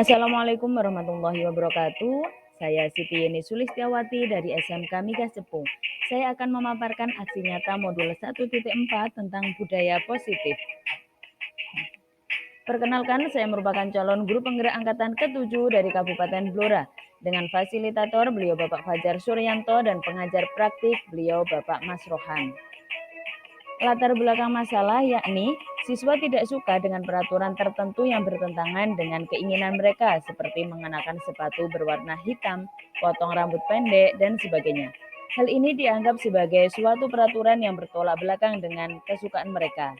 Assalamualaikum warahmatullahi wabarakatuh. Saya Siti Yeni Sulistiawati dari SMK Migas Cepu. Saya akan memaparkan aksi nyata modul 1.4 tentang budaya positif. Perkenalkan, saya merupakan calon guru penggerak angkatan ke-7 dari Kabupaten Blora. Dengan fasilitator beliau Bapak Fajar Suryanto dan pengajar praktik beliau Bapak Mas Rohan. Latar belakang masalah yakni siswa tidak suka dengan peraturan tertentu yang bertentangan dengan keinginan mereka seperti mengenakan sepatu berwarna hitam, potong rambut pendek, dan sebagainya. Hal ini dianggap sebagai suatu peraturan yang bertolak belakang dengan kesukaan mereka.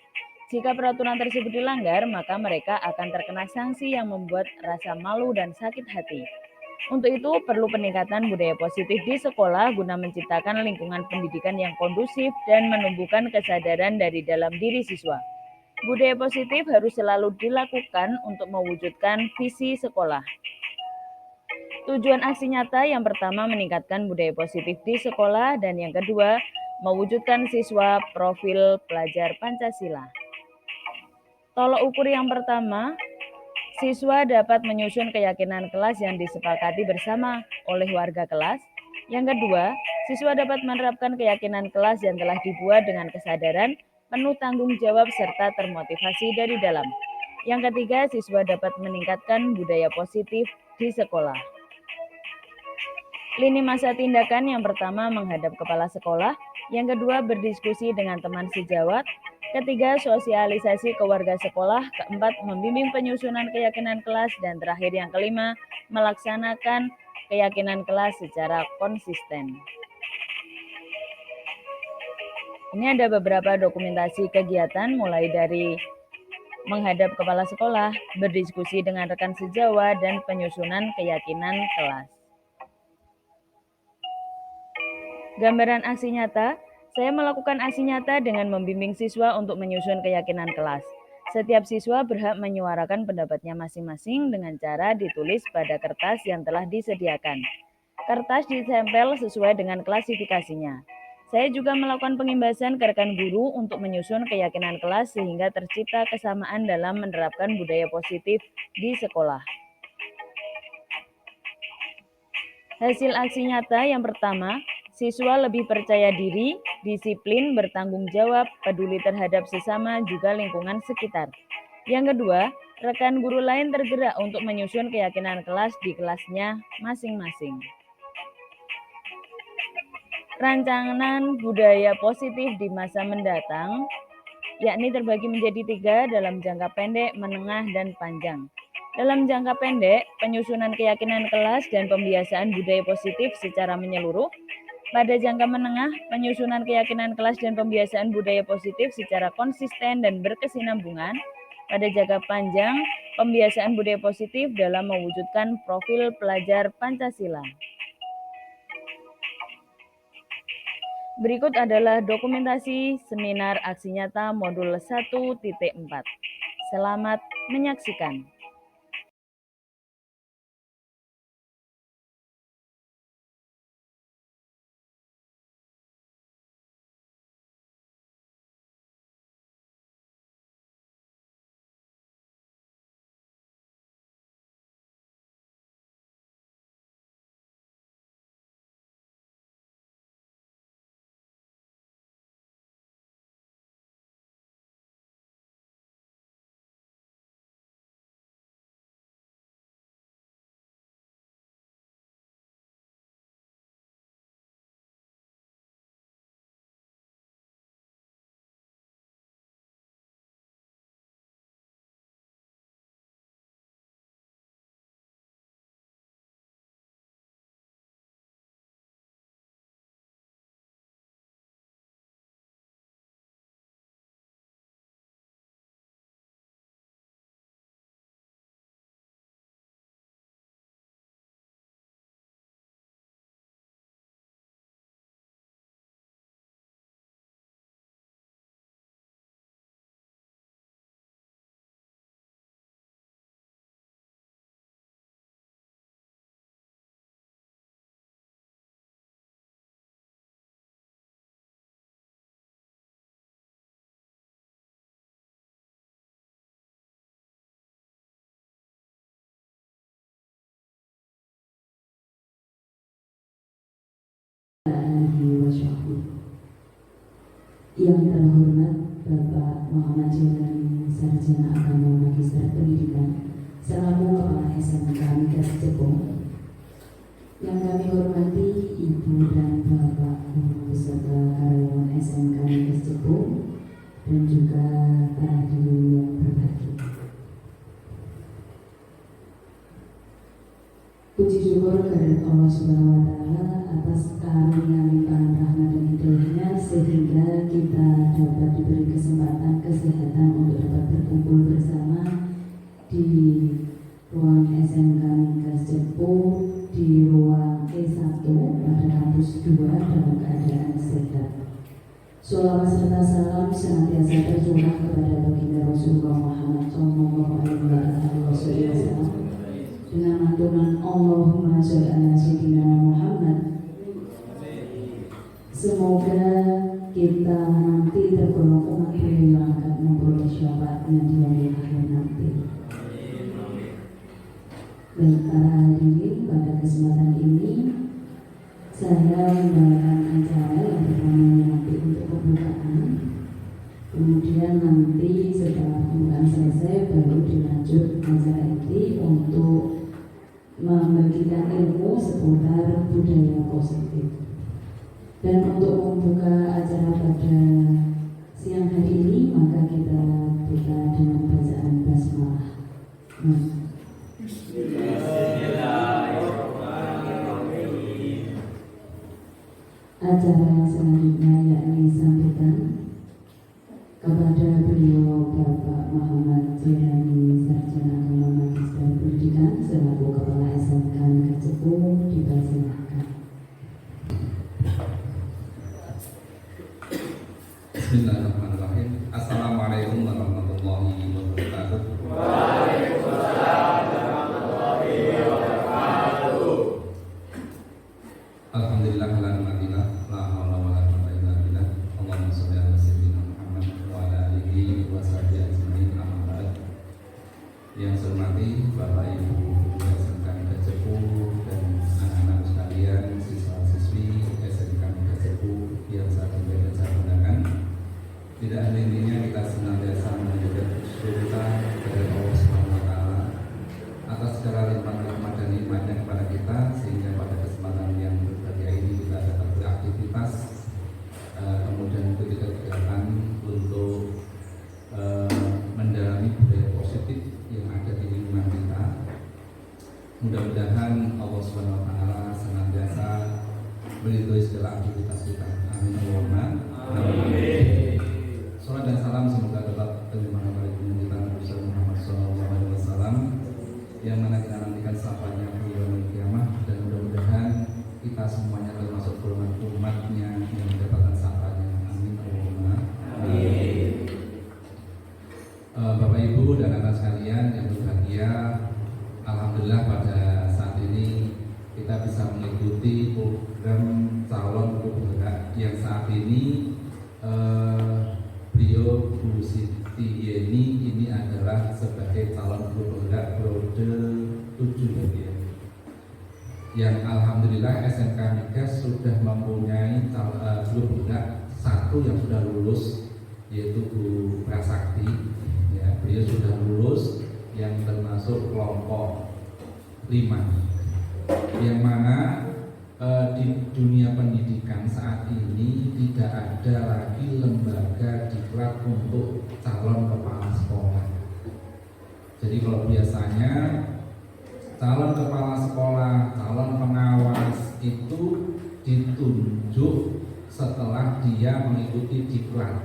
Jika peraturan tersebut dilanggar, maka mereka akan terkena sanksi yang membuat rasa malu dan sakit hati. Untuk itu, perlu peningkatan budaya positif di sekolah guna menciptakan lingkungan pendidikan yang kondusif dan menumbuhkan kesadaran dari dalam diri siswa. Budaya positif harus selalu dilakukan untuk mewujudkan visi sekolah. Tujuan aksi nyata yang pertama meningkatkan budaya positif di sekolah dan yang kedua mewujudkan siswa profil pelajar Pancasila. Tolok ukur yang pertama, siswa dapat menyusun keyakinan kelas yang disepakati bersama oleh warga kelas. Yang kedua, siswa dapat menerapkan keyakinan kelas yang telah dibuat dengan kesadaran, penuh tanggung jawab, serta termotivasi dari dalam. Yang ketiga, siswa dapat meningkatkan budaya positif di sekolah. Lini masa tindakan yang pertama menghadap kepala sekolah, yang kedua berdiskusi dengan teman sejawat, ketiga sosialisasi ke warga sekolah, keempat membimbing penyusunan keyakinan kelas, dan terakhir yang kelima melaksanakan keyakinan kelas secara konsisten. Ini ada beberapa dokumentasi kegiatan mulai dari menghadap kepala sekolah, berdiskusi dengan rekan sejawat, dan penyusunan keyakinan kelas. Gambaran aksi nyata, saya melakukan aksi nyata dengan membimbing siswa untuk menyusun keyakinan kelas. Setiap siswa berhak menyuarakan pendapatnya masing-masing dengan cara ditulis pada kertas yang telah disediakan. Kertas ditempel sesuai dengan klasifikasinya. Saya juga melakukan pengimbasan ke rekan guru untuk menyusun keyakinan kelas sehingga tercipta kesamaan dalam menerapkan budaya positif di sekolah. Hasil aksi nyata yang pertama, siswa lebih percaya diri, disiplin, bertanggung jawab, peduli terhadap sesama, juga lingkungan sekitar. Yang kedua, rekan guru lain tergerak untuk menyusun keyakinan kelas di kelasnya masing-masing. Rancangan budaya positif di masa mendatang, yakni terbagi menjadi 3 dalam jangka pendek, menengah, dan panjang. Dalam jangka pendek, penyusunan keyakinan kelas dan pembiasaan budaya positif secara menyeluruh. Pada jangka menengah, penyusunan keyakinan kelas dan pembiasaan budaya positif secara konsisten dan berkesinambungan. Pada jangka panjang, pembiasaan budaya positif dalam mewujudkan profil pelajar Pancasila. Berikut adalah dokumentasi seminar aksi nyata modul 1.4. Selamat menyaksikan. Yang terhormat Bapak Muhammad Jailani, Sarjana Agama Magister Pendidikan selaku Kepala SMK Migas Jepang. Yang kami hormati Ibu dan Bapak guru beserta karyawan SMK Migas Jepang dan juga para hadirin yang berbahagia. Puji syukur kehadirat Allah Subhanahu wa Ta'ala atas karunia limpahan rahmat dan hidayahnya sehingga kita dapat diberi kesempatan kesehatan untuk dapat berkumpul bersama di ruang SMK Migas Jepang di ruang E1 pada kampus 2 dalam keadaan sehat. Sholawat serta salam senantiasa tercurah kepada baginda Rasulullah Muhammad SAW dengan lantunan Allahumma sholli ala sayyidina Muhammad. Semoga kita nanti tergolong umat beliau yang akan memperoleh syafaatnya di hari akhir nanti. Baik para hadirin, pada kesempatan ini saya membawakan acara yang pertamanya nanti untuk pembukaan. Kemudian nanti setelah pembukaan selesai baru dilanjut acara ini untuk membagikan ilmu seputar budaya positif. Dan untuk membuka acara pada siang hari ini maka kita buka dengan bacaan basmalah. Acara yang selanjutnya yakni sambutan kepada beliau Bapak Muhammad Jailani, Sarjana Agama Magister Pendidikan selaku Kepala SMK Migas Jepang, dipersilakan. Bismillahirrahmanirrahim. Assalamualaikum warahmatullahi wabarakatuh. Waalaikumsalam warahmatullahi wabarakatuh. Alhamdulillah la ilaha la haula wala quwwata illa billah. Allahumma shalli ala sayyidina Muhammad wa ala alihi wa sahbihi ajmain. Amma ba'd. Yang saya hormati Bapak Ibu guru SMK Migas Jepang dan anak-anak sekalian, siswa-siswi SMK Migas Jepang yang saya cintai dan saya banggakan. Tidak hanya intinya kita senantiasa menjaga syukur kepada Allah Subhanahu wa Ta'ala atas segala limpahan rahmat dan nikmatnya kepada kita, sehingga pada kesempatan yang berbahagia ini kita dapat beraktivitas, kemudian kita kegiatan untuk mendalami budaya positif yang ada di lingkungan kita. Mudah-mudahan Allah Subhanahu wa Ta'ala senantiasa meridhoi segala aktivitas kita. Amin Allahumma amin. Salam dan salam semoga tetap terima kepada kita Nabi Muhammad SAW yang mana kita nantikan sahabatnya beliau di kiamat, dan mudah-mudahan kita semuanya termasuk golongan umatnya yang mendapatkan sahabatnya. Amin Allahumma amin. Bapak Ibu dan anak sekalian yang berbahagia, alhamdulillah pada saat ini kita bisa mengikuti program calon guru penggerak yang saat ini beliau Bu Siti Yeni ini adalah sebagai calon guru penggerak periode 7 ya. Yang alhamdulillah SMK Migas sudah mempunyai guru penggerak satu yang sudah lulus, yaitu Bu Prasakti ya. Beliau sudah lulus yang termasuk kelompok 5, yang mana di dunia pendidikan saat ini tidak ada lagi lembaga diklat untuk calon kepala sekolah. Jadi kalau biasanya calon kepala sekolah, calon pengawas itu ditunjuk setelah dia mengikuti diklat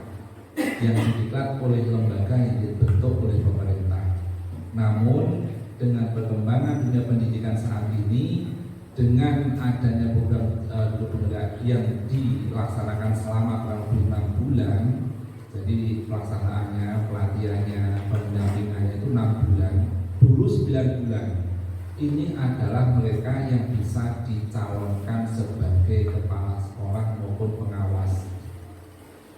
yang didiklat oleh lembaga yang dibentuk oleh pemerintah. Namun dengan perkembangan dunia pendidikan saat ini, dengan adanya program guru penggerak yang dilaksanakan selama kurang lebih 6 bulan, jadi pelaksanaannya, pelatihannya, pendampingannya itu 6 bulan, dulu 9 bulan. Ini adalah mereka yang bisa dicalonkan sebagai kepala sekolah maupun pengawas.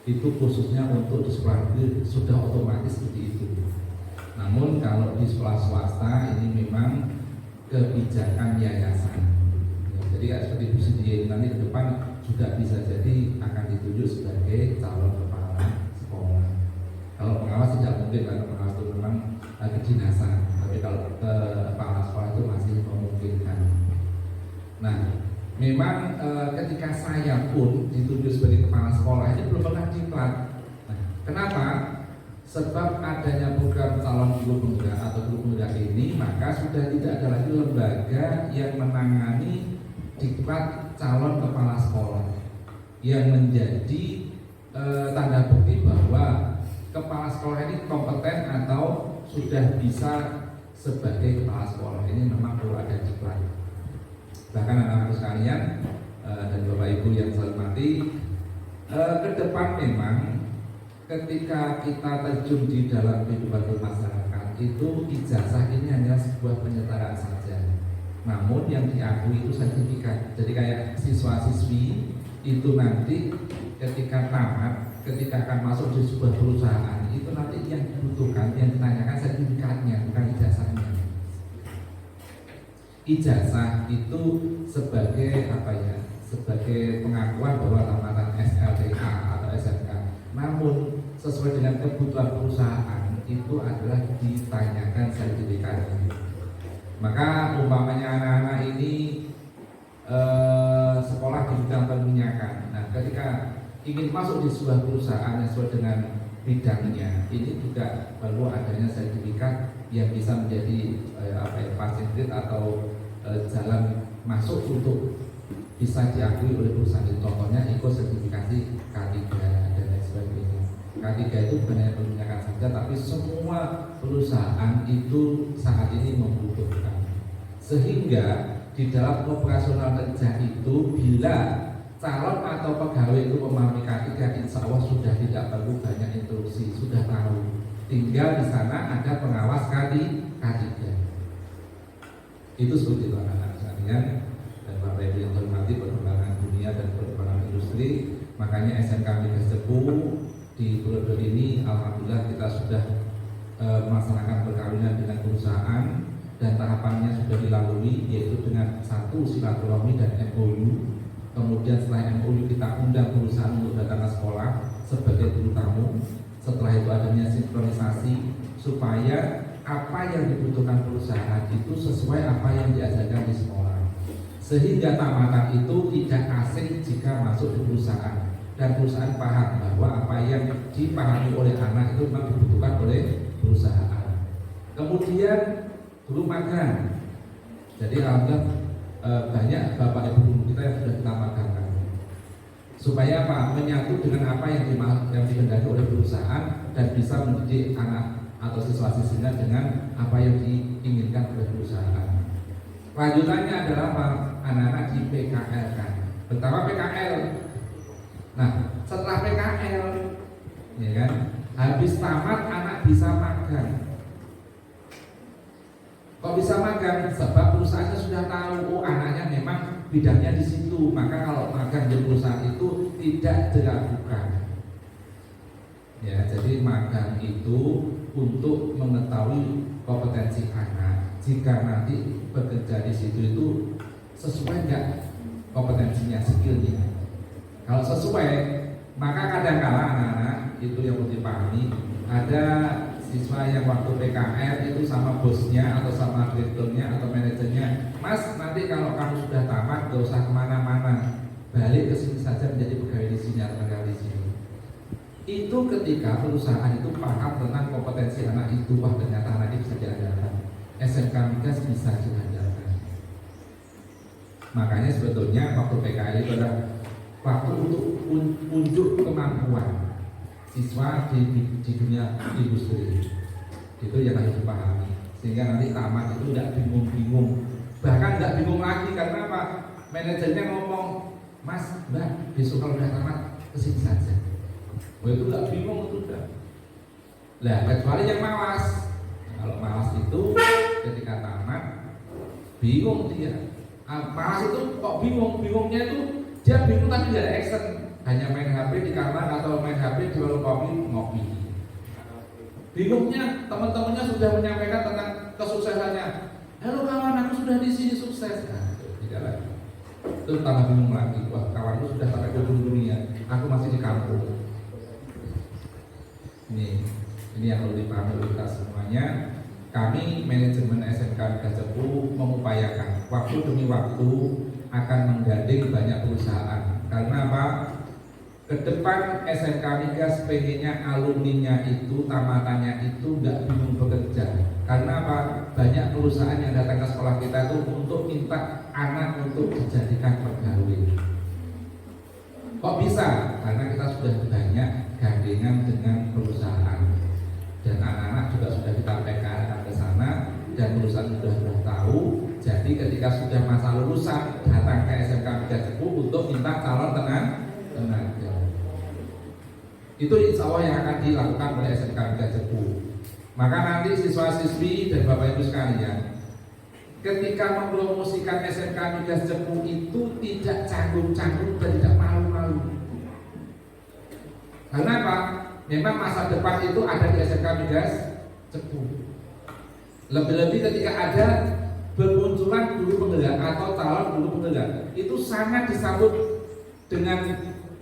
Itu khususnya untuk di sekolah negeri sudah otomatis seperti itu. Namun kalau di sekolah swasta ini memang kebijakan yayasan. Jadi seperti Bu Siti nanti ke depan juga bisa jadi akan ditunjuk sebagai calon kepala sekolah. Kalau pengawas tidak mungkin, karena pengawas itu memang kedinasan. Tapi kalau kepala sekolah itu masih memungkinkan. Nah, memang ketika saya pun ditunjuk sebagai kepala sekolah ini belum pernah diklat. Nah, kenapa? Sebab adanya program calon guru penggerak atau guru penggerak ini, maka sudah tidak ada lagi lembaga yang menangani diklat calon kepala sekolah yang menjadi tanda bukti bahwa kepala sekolah ini kompeten atau sudah bisa sebagai kepala sekolah. Ini memang perlu ada diklat. Bahkan anak-anak sekalian dan Bapak Ibu yang saya hormati, ke depan memang ketika kita terjun di dalam kehidupan bermasyarakat itu ijazah ini hanya sebuah penyetaraan saja. Namun yang diakui itu sertifikat. Jadi kayak siswa-siswi itu nanti ketika tamat, ketika akan masuk di sebuah perusahaan itu nanti yang dibutuhkan, yang ditanyakan sertifikatnya, bukan ijazahnya. Ijazah itu sebagai apa ya? Sebagai pengakuan bahwa tamatan SLTA atau SMK. Namun sesuai dengan kebutuhan perusahaan itu adalah ditanyakan sertifikatnya. Maka umpamanya anak-anak ini sekolah di bidang perminyakan. Nah, ketika ingin masuk di sebuah perusahaan yang sesuai dengan bidangnya, ini juga perlu adanya sertifikat yang bisa menjadi fasilitator atau jalan masuk untuk bisa diakui oleh perusahaan itu. Contohnya ikut sertifikasi K3 dan lain sebagainya. K3 itu bukan hanya perminyakan saja, tapi semua perusahaan itu saat ini membutuhkan. Sehingga di dalam operasional kerja itu, bila calon atau pegawai itu memahami K3, insya Allah sudah tidak perlu banyak instruksi, sudah tahu. Tinggal di sana ada pengawas K3. Itu seperti itu anak-anak sekalian. Bapak Ibu yang hormati, perkembangan dunia dan perkembangan industri, makanya SMK Migas Cepu di periode ini alhamdulillah kita sudah melaksanakan perkawinan dengan perusahaan dan tahapannya sudah dilalui, yaitu dengan satu silaturahmi dan MOU. Kemudian setelah MOU kita undang perusahaan untuk datang ke sekolah sebagai guru tamu. Setelah itu adanya sinkronisasi supaya apa yang dibutuhkan perusahaan itu sesuai apa yang diajarkan di sekolah. Sehingga tamatan itu tidak asing jika masuk di perusahaan, dan perusahaan paham bahwa apa yang dipahami oleh anak itu memang dibutuhkan oleh perusahaan. Kemudian guru magang. Jadi alhamdulillah banyak bapak ibu guru kita yang sudah kita magangkan. Supaya apa? Menyatu dengan apa yang dikehendaki oleh perusahaan dan bisa mendidik anak atau siswa-siswinya dengan apa yang diinginkan oleh perusahaan. Lanjutannya adalah apa? Anak-anak di PKL kan. Pertama PKL. Nah, setelah PKL, ya kan, habis tamat anak bisa magang. Kok bisa magang? Sebab perusahaannya sudah tahu, oh anaknya memang bidangnya di situ. Maka kalau magang di perusahaan itu tidak diragukan. Ya, jadi magang itu untuk mengetahui kompetensi anak. Jika nanti bekerja di situ itu sesuai nggak kompetensinya, skillnya. Kalau sesuai, maka kadang-kala anak-anak itu yang perlu dipahami, ada siswa yang waktu PKL itu sama bosnya atau sama direkturnya atau manajernya, Mas nanti kalau kamu sudah tamat gak usah kemana-mana, balik ke sini saja menjadi pegawai di sini atau pegawai di sini. Itu ketika perusahaan itu paham tentang kompetensi anak itu, wah ternyata anak itu bisa diajarkan. SMK Migas bisa diajarkan. Makanya sebetulnya waktu PKL itu adalah waktu untuk unjuk kemampuan siswa di dunia industri. Itu yang harus dipahami. Sehingga nanti tamat itu tidak bingung-bingung. Bahkan tidak bingung lagi karena apa? Manajernya ngomong, Mas, Mbak, besok kalau sudah tamat kesini saja. Oh itu tidak bingung itu udah. Lah kecuali yang malas. Kalau malas itu ketika tamat bingung dia. Malas itu kok bingung? Bingungnya itu dia bingung tapi tidak ada action. Hanya main HP di kamar atau main HP di warung kopi ngopi. Bingungnya teman-temannya sudah menyampaikan tentang kesuksesannya. Halo kawan, aku sudah di sini sukses. Nah, tidak lagi. Terus tambah bingung lagi, wah kawanku sudah sampai ke dunia, aku masih di kampung. Ini yang perlu dipahami oleh kita semuanya. Kami manajemen SMK Migas Cepu mengupayakan waktu demi waktu akan menggandeng banyak perusahaan. Karena apa? Ke depan SMK Migas pengennya alumninya itu, tamatannya itu nggak bingung bekerja. Karena apa? Banyak perusahaan yang datang ke sekolah kita itu untuk minta anak untuk dijadikan pegawai. Kok bisa? Karena kita sudah banyak gandengan dengan perusahaan dan anak-anak juga sudah kita PKN ke sana dan perusahaan sudah tahu. Jadi ketika sudah masa lulusan datang ke SMK Migas Cepu untuk minta calon tenaga. Itu insya Allah yang akan dilakukan oleh SMK Migas Cepu. Maka nanti siswa-siswi dan Bapak Ibu sekalian, ketika mempromosikan SMK Migas Cepu itu tidak canggung-canggung dan tidak malu-malu. Karena apa? Memang masa depan itu ada di SMK Migas Cepu. Lebih-lebih ketika ada bermunculan guru penggerak atau calon guru penggerak, itu sangat disambut dengan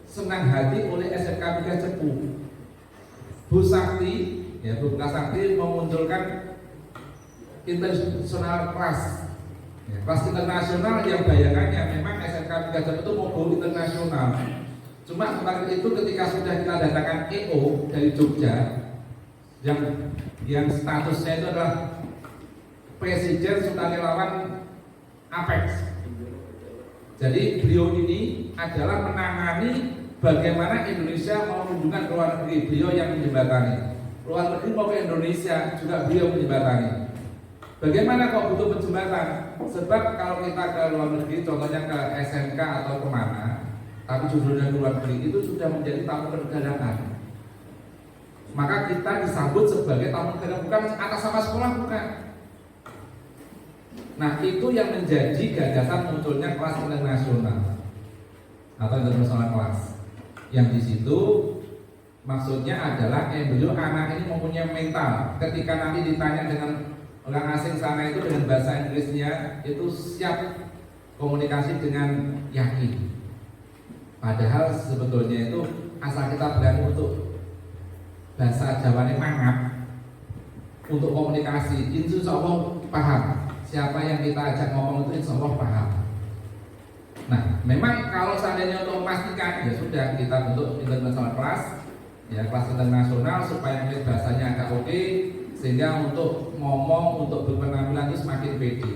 senang hati oleh SMK Migas Cepu. Bu Sakti, ya Bu Sakti memunculkan internasional kelas, ya, kelas internasional yang bayangannya memang SMK Migas Cepu itu mau go internasional. Cuma kemarin itu ketika sudah kita datangkan EO dari Jogja yang statusnya itu adalah Presiden Sukarelawan Apex. Jadi beliau ini adalah menangani bagaimana Indonesia mau kunjungan ke luar negeri. Beliau yang menjembatani. Luar negeri mau ke Indonesia juga beliau menjembatani. Bagaimana kok butuh penjembatan? Sebab kalau kita ke luar negeri, contohnya ke SMK atau kemana, tapi judulnya ke luar negeri itu sudah menjadi tamu kenegaraan. Maka kita disambut sebagai tamu negara, bukan atas nama sekolah, bukan. Nah itu yang menjadi gagasan munculnya kelas internasional atau internasional kelas. Yang di situ maksudnya adalah beliau anak ini mempunyai mental. Ketika nanti ditanya dengan orang asing sana itu dengan bahasa Inggrisnya itu siap komunikasi dengan yakin. Padahal sebetulnya itu asal kita berani untuk bahasa Jawanya mangap untuk komunikasi, insya Allah paham. Siapa yang kita ajak ngomong itu insya Allah paham. Nah, memang kalau seandainya untuk memastikan, ya sudah kita bentuk international class, ya kelas internasional supaya mungkin bahasanya agak oke, sehingga untuk ngomong, untuk berpenampilan itu semakin pede.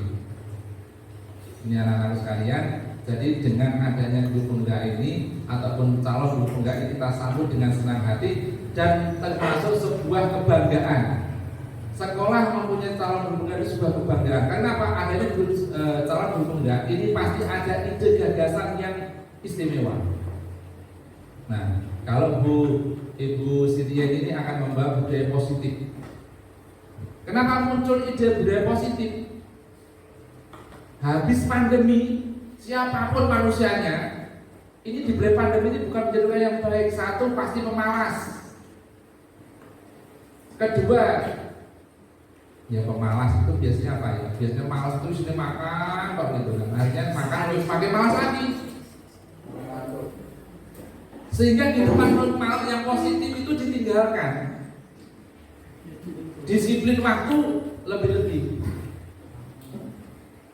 Ini anak-anak sekalian, jadi dengan adanya guru penggerak ini ataupun calon guru penggerak ini kita sambut dengan senang hati dan termasuk sebuah kebanggaan. Sekolah mempunyai calon guru penggerak itu sebuah kebanggaan. Karena apa? Adanya calon guru penggerak ini pasti ada ide gagasan yang istimewa. Nah, kalau Ibu Siti ini akan membawa budaya positif. Kenapa muncul ide budaya positif? Habis pandemi, siapapun manusianya, ini diberi pandemi ini bukan menjadi orang yang baik. Satu, pasti pemalas. Kedua, ya pemalas itu biasanya apa ya? Biasanya malas itu sudah makan, kok gitu kan? Akhirnya makan harus pakai malas lagi. Sehingga kehidupan normal yang positif itu ditinggalkan. Disiplin waktu lebih-lebih.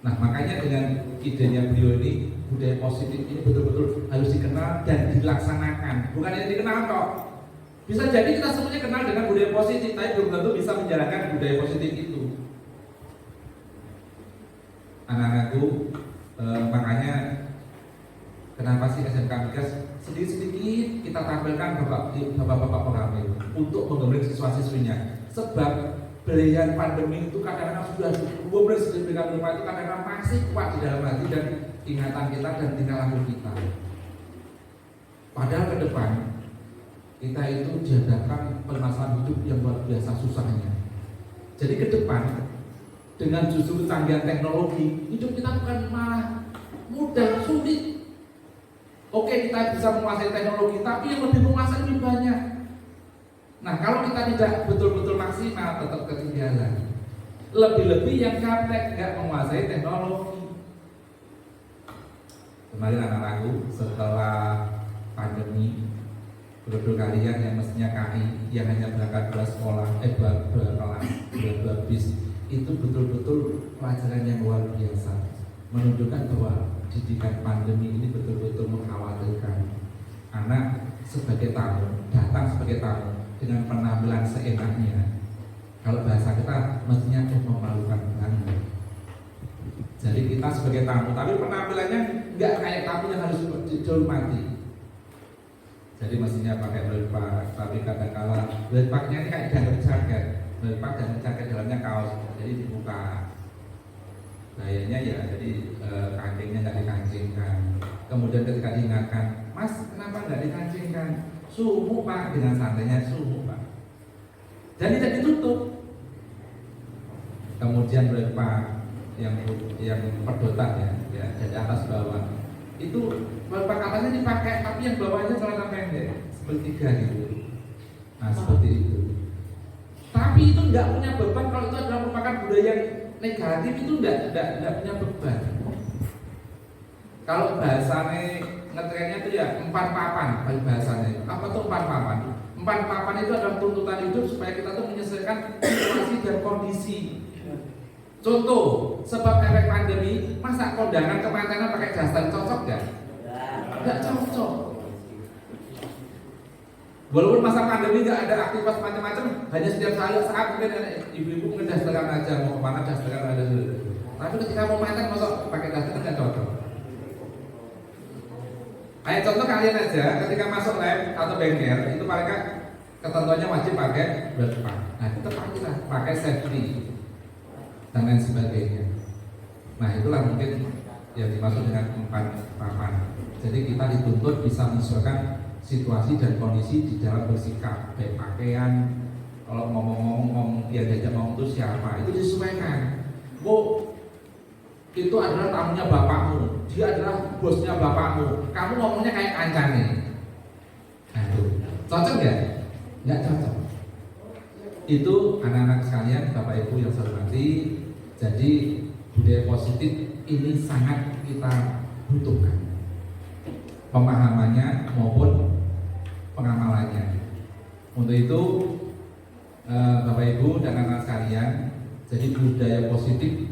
Nah makanya dengan idenya beliau ini budaya positif ini betul-betul harus dikenal dan dilaksanakan. Bukan yang dikenal kok. Bisa jadi kita semuanya kenal dengan budaya positif, tapi belum tentu bisa menjalankan budaya positif itu. Anak-anakku, makanya kenapa sih SMK Migas sedikit-sedikit kita tampilkan bapak-bapak pengambil untuk menggambarkan siswa-siswinya. Sebab belayan pandemi itu kadang-kadang sudah sedemikian rupa itu kadang-kadang masih kuat di dalam hati dan ingatan kita dan tingkah laku kita. Padahal ke depan kita itu dihadapkan permasalahan hidup yang luar biasa susahnya. Jadi ke depan dengan justru kecanggihan teknologi hidup kita bukan malah mudah, sulit. Oke, kita bisa menguasai teknologi, tapi yang lebih menguasai lebih banyak. Nah, kalau kita tidak betul-betul maksimal, tetap ketinggalan. Lebih-lebih yang gaptek, nggak menguasai teknologi. Kemarin anak-anakku setelah pandemi, guru kalian yang mestinya KI yang hanya berangkat dua sekolah, dua kelas, dua bis, itu betul-betul pelajaran yang luar biasa, menunjukkan bahwa didikan pandemi ini betul-betul mengkhawatirkan. Anak sebagai tamu, datang sebagai tamu dengan penampilan seenaknya. Kalau bahasa kita mestinya memalukan banget. Jadi kita sebagai tamu, tapi penampilannya nggak kayak tamu yang harus dihormati. Jadi mestinya pakai belpak, tapi kadang-kala belpaknya ini kayak jaket jaket, belpak dan jaket dalamnya kaos, jadi dibuka. Gayanya ya, jadi kancingnya nggak dikancingkan. Kemudian ketika diingatkan, Mas, kenapa nggak dikancingkan? Suhu Pak, dengan santainya suhu Pak. Jadi tidak ditutup. Kemudian belpak yang perdotan ya dari atas bawah. Itu belpak atasnya dipakai, tapi yang bawahnya celana pendek sepertiga gitu. Nah seperti itu. Tapi itu nggak punya beban kalau itu adalah merupakan budaya negatif, itu nggak punya beban. Kalau bahasanya ngetrennya itu ya 4 papan bahasanya. Apa tuh 4 papan? 4 papan itu adalah tuntutan hidup supaya kita tuh menyesuaikan situasi dan kondisi. Contoh, sebab efek pandemi, masa kondangan kemantenan pakai daster cocok nggak? Nggak cocok. Walaupun masa pandemi nggak ada aktivitas macam-macam, hanya setiap saat mungkin ibu-ibu ngedasterkan aja, mau kemana dasterkan aja dulu. Tapi ketika mau mantan, masuk pakai daster nggak cocok. Kayak contoh kalian aja, ketika masuk lab atau bengkel, itu mereka ketentuannya wajib pakai belpak. Nah itu pakai safety dan lain sebagainya. Nah itulah mungkin yang dimaksud dengan 4 papan. Jadi kita dituntut bisa menyesuaikan situasi dan kondisi di dalam bersikap, baik pakaian, kalau ngomong dia diajak ngomong itu siapa, itu disesuaikan. Itu adalah tamunya bapakmu, dia adalah bosnya bapakmu, kamu ngomongnya kayak kancane. Nah itu cocok nggak? Nggak cocok. Itu anak-anak sekalian, bapak ibu yang saya hormati. Jadi budaya positif ini sangat kita butuhkan, pemahamannya maupun pengamalannya. Untuk itu bapak ibu dan anak-anak sekalian, jadi budaya positif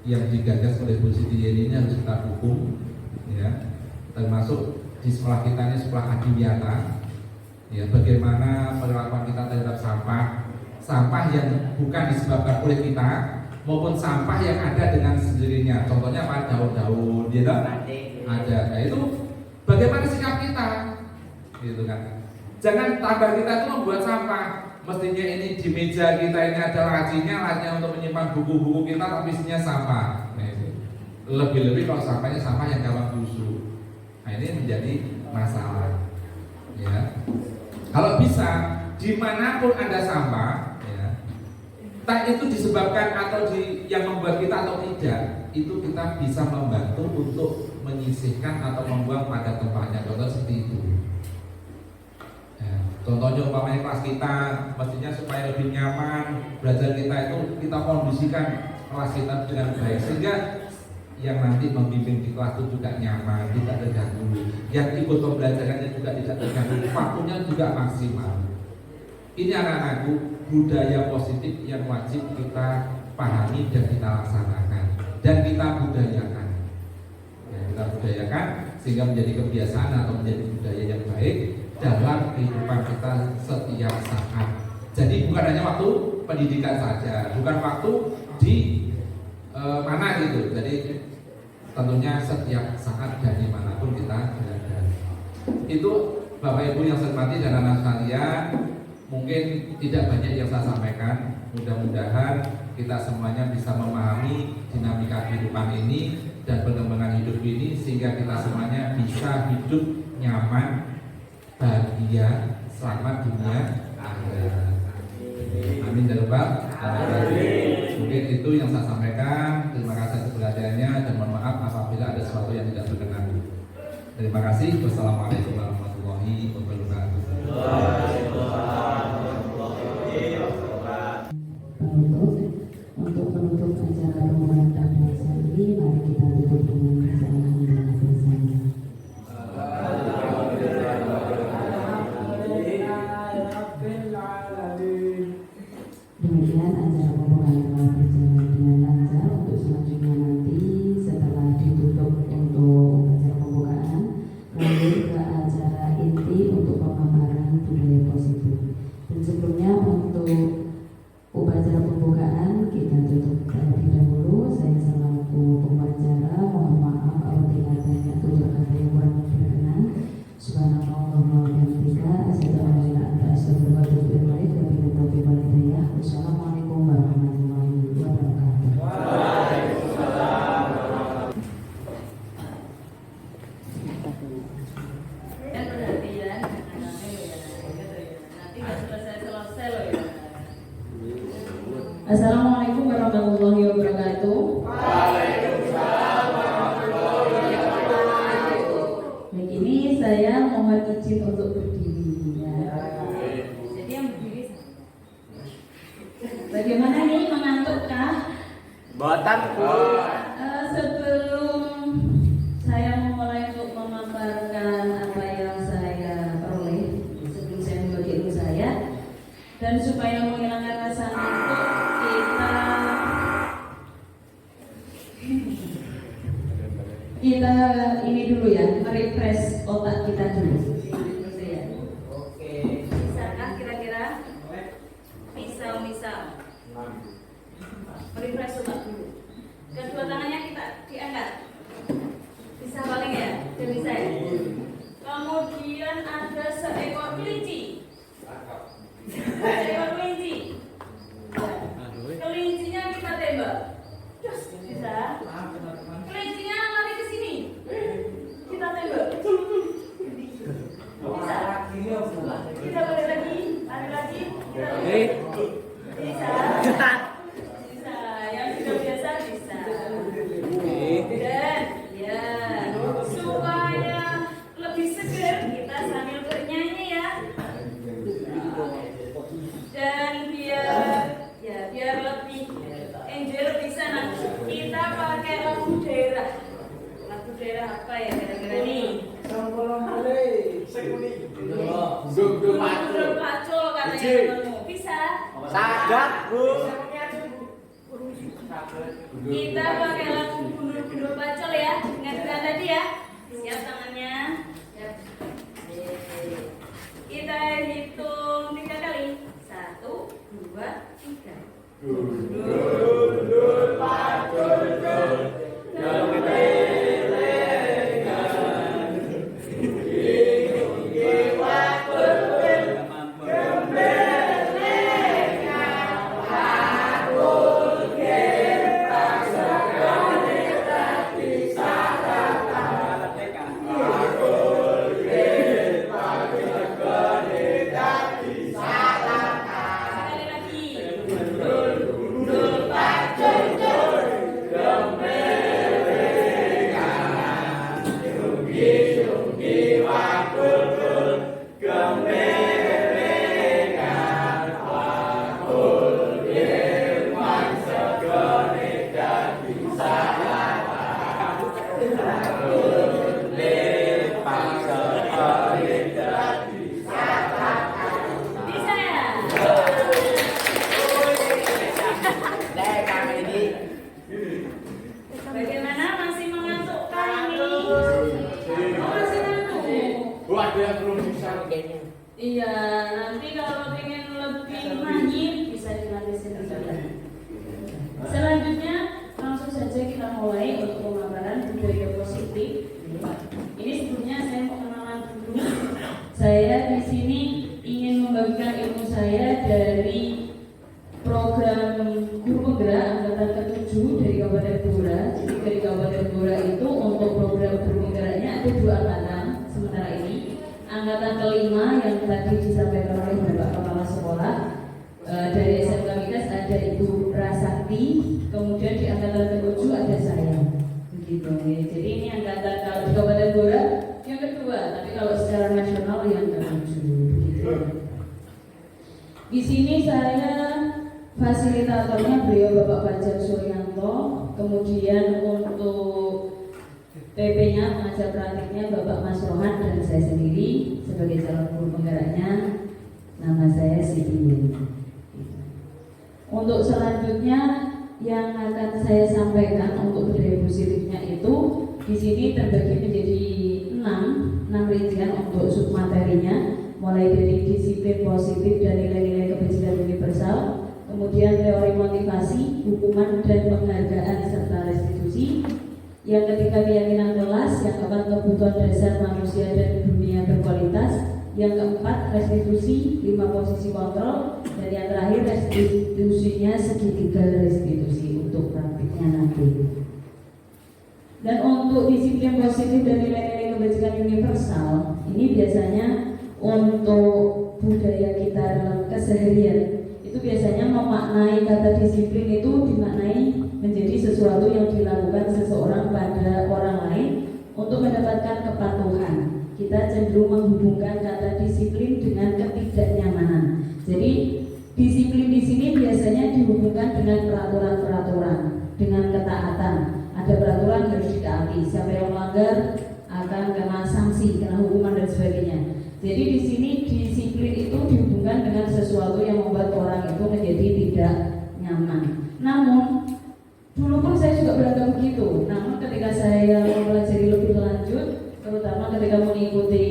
yang digagas oleh Bu Siti Yeni ini harus kita dukung, ya. Termasuk di sekolah kita ini sekolah adiwiyata, ya. Bagaimana perlakuan kita terhadap sampah yang bukan disebabkan oleh kita, maupun sampah yang ada dengan sendirinya. Contohnya apa? Daun-daun, ya ada. Nah itu bagaimana sikap kita, gitu kan? Jangan tambah kita itu membuat sampah. Mestinya ini di meja kita ini ada lacinya untuk menyimpan buku-buku kita, tapi isinya sampah. Nah, itu. Lebih-lebih kalau sampahnya sampah yang gampang busuk. Nah ini menjadi masalah. Ya. Kalau bisa dimanapun ada sampah, ya, tak itu disebabkan atau yang membuat kita atau tidak, itu kita bisa membantu untuk menyisihkan atau membuang pada tempatnya. Contoh seperti itu. Contohnya umpamanya kelas kita, mestinya supaya lebih nyaman belajar kita itu kita kondisikan kelas kita dengan baik sehingga yang nanti membimbing di kelas itu juga nyaman, tidak terganggu, yang ikut pembelajarannya juga tidak terganggu, waktunya juga maksimal. Ini anak-anakku budaya positif yang wajib kita pahami dan kita laksanakan dan kita budayakan. Ya, kita budayakan sehingga menjadi kebiasaan atau menjadi budaya yang baik dalam kehidupan kita setiap saat. Jadi bukan hanya waktu pendidikan saja, bukan waktu di mana gitu. Jadi tentunya setiap saat dan dimanapun kita berada. Itu Bapak Ibu yang saya hormati dan anak sekalian, mungkin tidak banyak yang saya sampaikan. Mudah-mudahan kita semuanya bisa memahami dinamika kehidupan ini dan perkembangan hidup ini sehingga kita semuanya bisa hidup nyaman, bahagia, selamat dunia akhirat. Amin ya rabbal alamin. Mungkin itu yang saya sampaikan. Terima kasih atas perhatiannya dan mohon maaf apabila ada sesuatu yang tidak berkenan. Terima kasih. Wassalamualaikum warahmatullahi wabarakatuh. Untuk menutup acara pembukaan tabel ini, mari kita tutup dengan bacaan doa bersama. jabatan Bu. Sebelum saya memulai untuk memaparkan apa yang saya peroleh, sebelum saya membagi ilmu saya, dan supaya menghilangkan rasa ngantuk, kita ini dulu ya, merefresh otak kita dulu. Oke. Bisakah kira-kira? Misal merefresh otak dulu. Kedua tangannya kita diangkat. Bisa paling ya? Tidak bisa ya? Kemudian ada seekor kelinci. Seekor kelinci. Kelincinya kita tembak. Terus bisa. Kelincinya lari ke sini. Kita tembak. Bisa. Kita balik lagi. Lari lagi. Kita tembak. Bisa. Bisa. Yang sudah biasa bisa. Dan ya, supaya lebih segar kita sambil bernyanyi ya. Dan biar lebih enjoy lebih senang, kita pakai lagu daerah. Lagu daerah apa ya kira-kira nih? Gung Pacul katanya kamu. Bisa? Sagap Bu. Kita pakai lagu gundul-gundul pacul ya. Ingat tadi ya. Siap tangannya. Siap. Kita hitung 3 kali. 1, 2, 3. Gundul pacul Bagaimana, masih mengantukkan ini? Oh, masih ngantuk? ada yang belum bisa kayaknya. Iya, nanti kalau pengen lebih mahir bisa dilatih sendiri. Selanjutnya langsung saja kita mulai untuk pemaparan budaya positif. Ini sebelumnya saya mau kenalan dulu. Saya di sini ingin membagikan ilmu saya dari program guru penggerak angkatan ke-7 dari Kabupaten Blora. Jadi dari Kabupaten Blora itu untuk program guru penggeraknya ada 2 angkatan sementara ini. Angkatan ke-5 yang tadi disampaikan oleh Bapak Kepala Sekolah dari SMK Migas ada Ibu Prasakti, kemudian di angkatan ke-7 ada saya. Begitu ya. Jadi ini angkatan kalau di Kabupaten Blora yang kedua, tapi kalau secara nasional yang ke-7. Begitu. Di sini saya fasilitatornya beliau Bapak Fajar Suryanto, kemudian untuk PP-nya pengajar praktiknya Bapak Mas Rohan dan saya sendiri sebagai calon guru penggeraknya, nama saya Siti. Untuk selanjutnya yang akan saya sampaikan untuk budaya positifnya itu di sini terbagi menjadi 6 rincian untuk submaterinya, mulai dari disiplin positif dan nilai-nilai kebajikan universal, kemudian teori motivasi, hukuman dan penghargaan serta restitusi. Yang ketiga keyakinan kelas, yang keempat kebutuhan dasar manusia dan dunia berkualitas, yang keempat restitusi, 5 posisi kontrol, dan yang terakhir restitusinya segitiga restitusi untuk praktiknya nanti. Dan untuk disiplin positif dan nilai-nilai kebajikan universal, ini biasanya untuk budaya kita dalam keseharian itu biasanya memaknai kata disiplin itu dimaknai menjadi sesuatu yang dilakukan seseorang pada orang lain untuk mendapatkan kepatuhan. Kita cenderung menghubungkan kata disiplin dengan ketidaknyamanan. Jadi disiplin di sini biasanya dihubungkan dengan peraturan-peraturan, dengan Jadi di sini disiplin itu dihubungkan dengan sesuatu yang membuat orang itu menjadi tidak nyaman. Namun dulu pun saya juga beranggap begitu. Namun ketika saya mempelajari lebih lanjut, terutama ketika mengikuti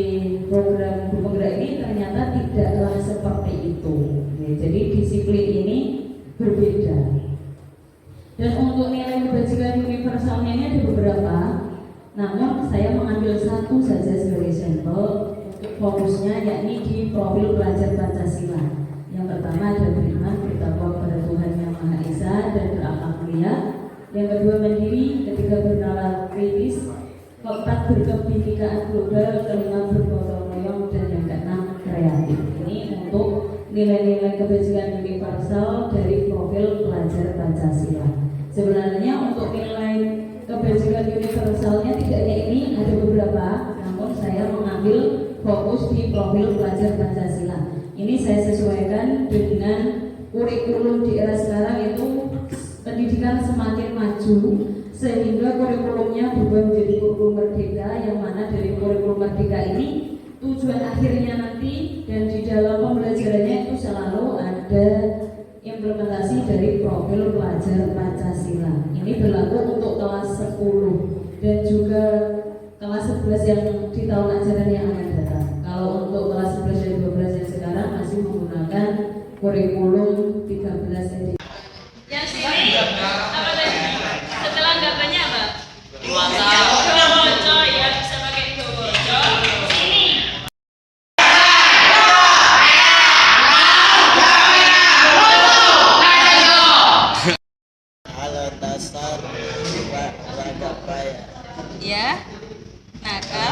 program guru penggerak ini, ternyata tidaklah seperti itu. Ya, jadi disiplin ini berbeda. Dan untuk nilai kebajikan universalnya ini ada beberapa. Namun saya mengambil satu saja sebagai sampel untuk fokusnya, yakni di profil pelajar Pancasila. Yang pertama ada beriman, bertakwa kepada Tuhan Yang Maha Esa dan berakhlak mulia. Yang kedua mandiri, ketiga bernalar kritis, keempat berkebinekaan global, kelima bergotong royong, dan yang keenam kreatif. Ini untuk nilai-nilai kebajikan universal dari profil pelajar Pancasila. Sebenarnya untuk nilai kebajikan universalnya tidak hanya ini, ada beberapa, namun saya mengambil fokus di profil pelajar Pancasila. Ini saya sesuaikan dengan kurikulum di era sekarang, itu pendidikan semakin maju sehingga kurikulumnya berubah menjadi kurikulum merdeka, yang mana dari kurikulum merdeka ini tujuan akhirnya nanti dan di dalam pembelajarannya itu selalu ada implementasi dari profil pelajar Pancasila. Ini berlaku untuk kelas 10 dan juga kelas 11 yang di tahun ajaran yang akan datang. Kalau untuk kelas 11 dan 12 yang sekarang masih menggunakan kurikulum 13 edisi. Yang sini apa tadi? Setelah gambarnya apa? Dewasa. Dowoco, ya bisa pakai dowoco. Sini. Halo dasar Ragapaya. Ya. Nakal.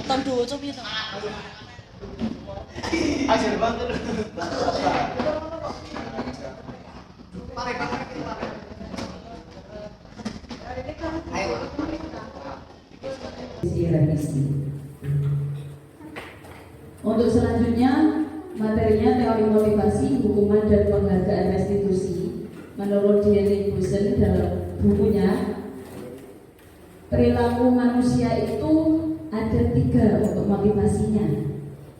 Tong dowoco piye to? Hasil banget. Revisi. Untuk selanjutnya materinya teori motivasi, hukuman dan penghargaan restitusi. Menurut Diane Busen dalam bukunya, perilaku manusia itu ada 3 untuk motivasinya.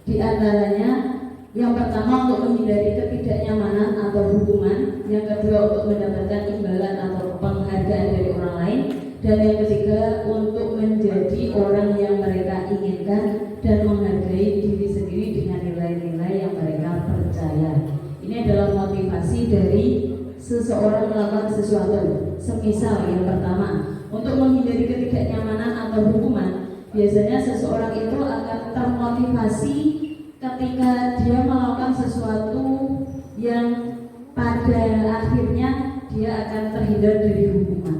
Di antaranya yang pertama untuk menghindari ketidaknyamanan atau hukuman, yang kedua untuk mendapatkan imbalan atau penghargaan dari orang lain, dan yang ketiga untuk menjadi orang yang mereka inginkan dan menghargai diri sendiri dengan nilai-nilai yang mereka percaya. Ini adalah motivasi dari seseorang melakukan sesuatu. Semisal yang pertama, untuk menghindari ketidaknyamanan atau hukuman, biasanya seseorang itu akan termotivasi ketika dia melakukan sesuatu yang pada akhirnya dia akan terhindar dari hukuman.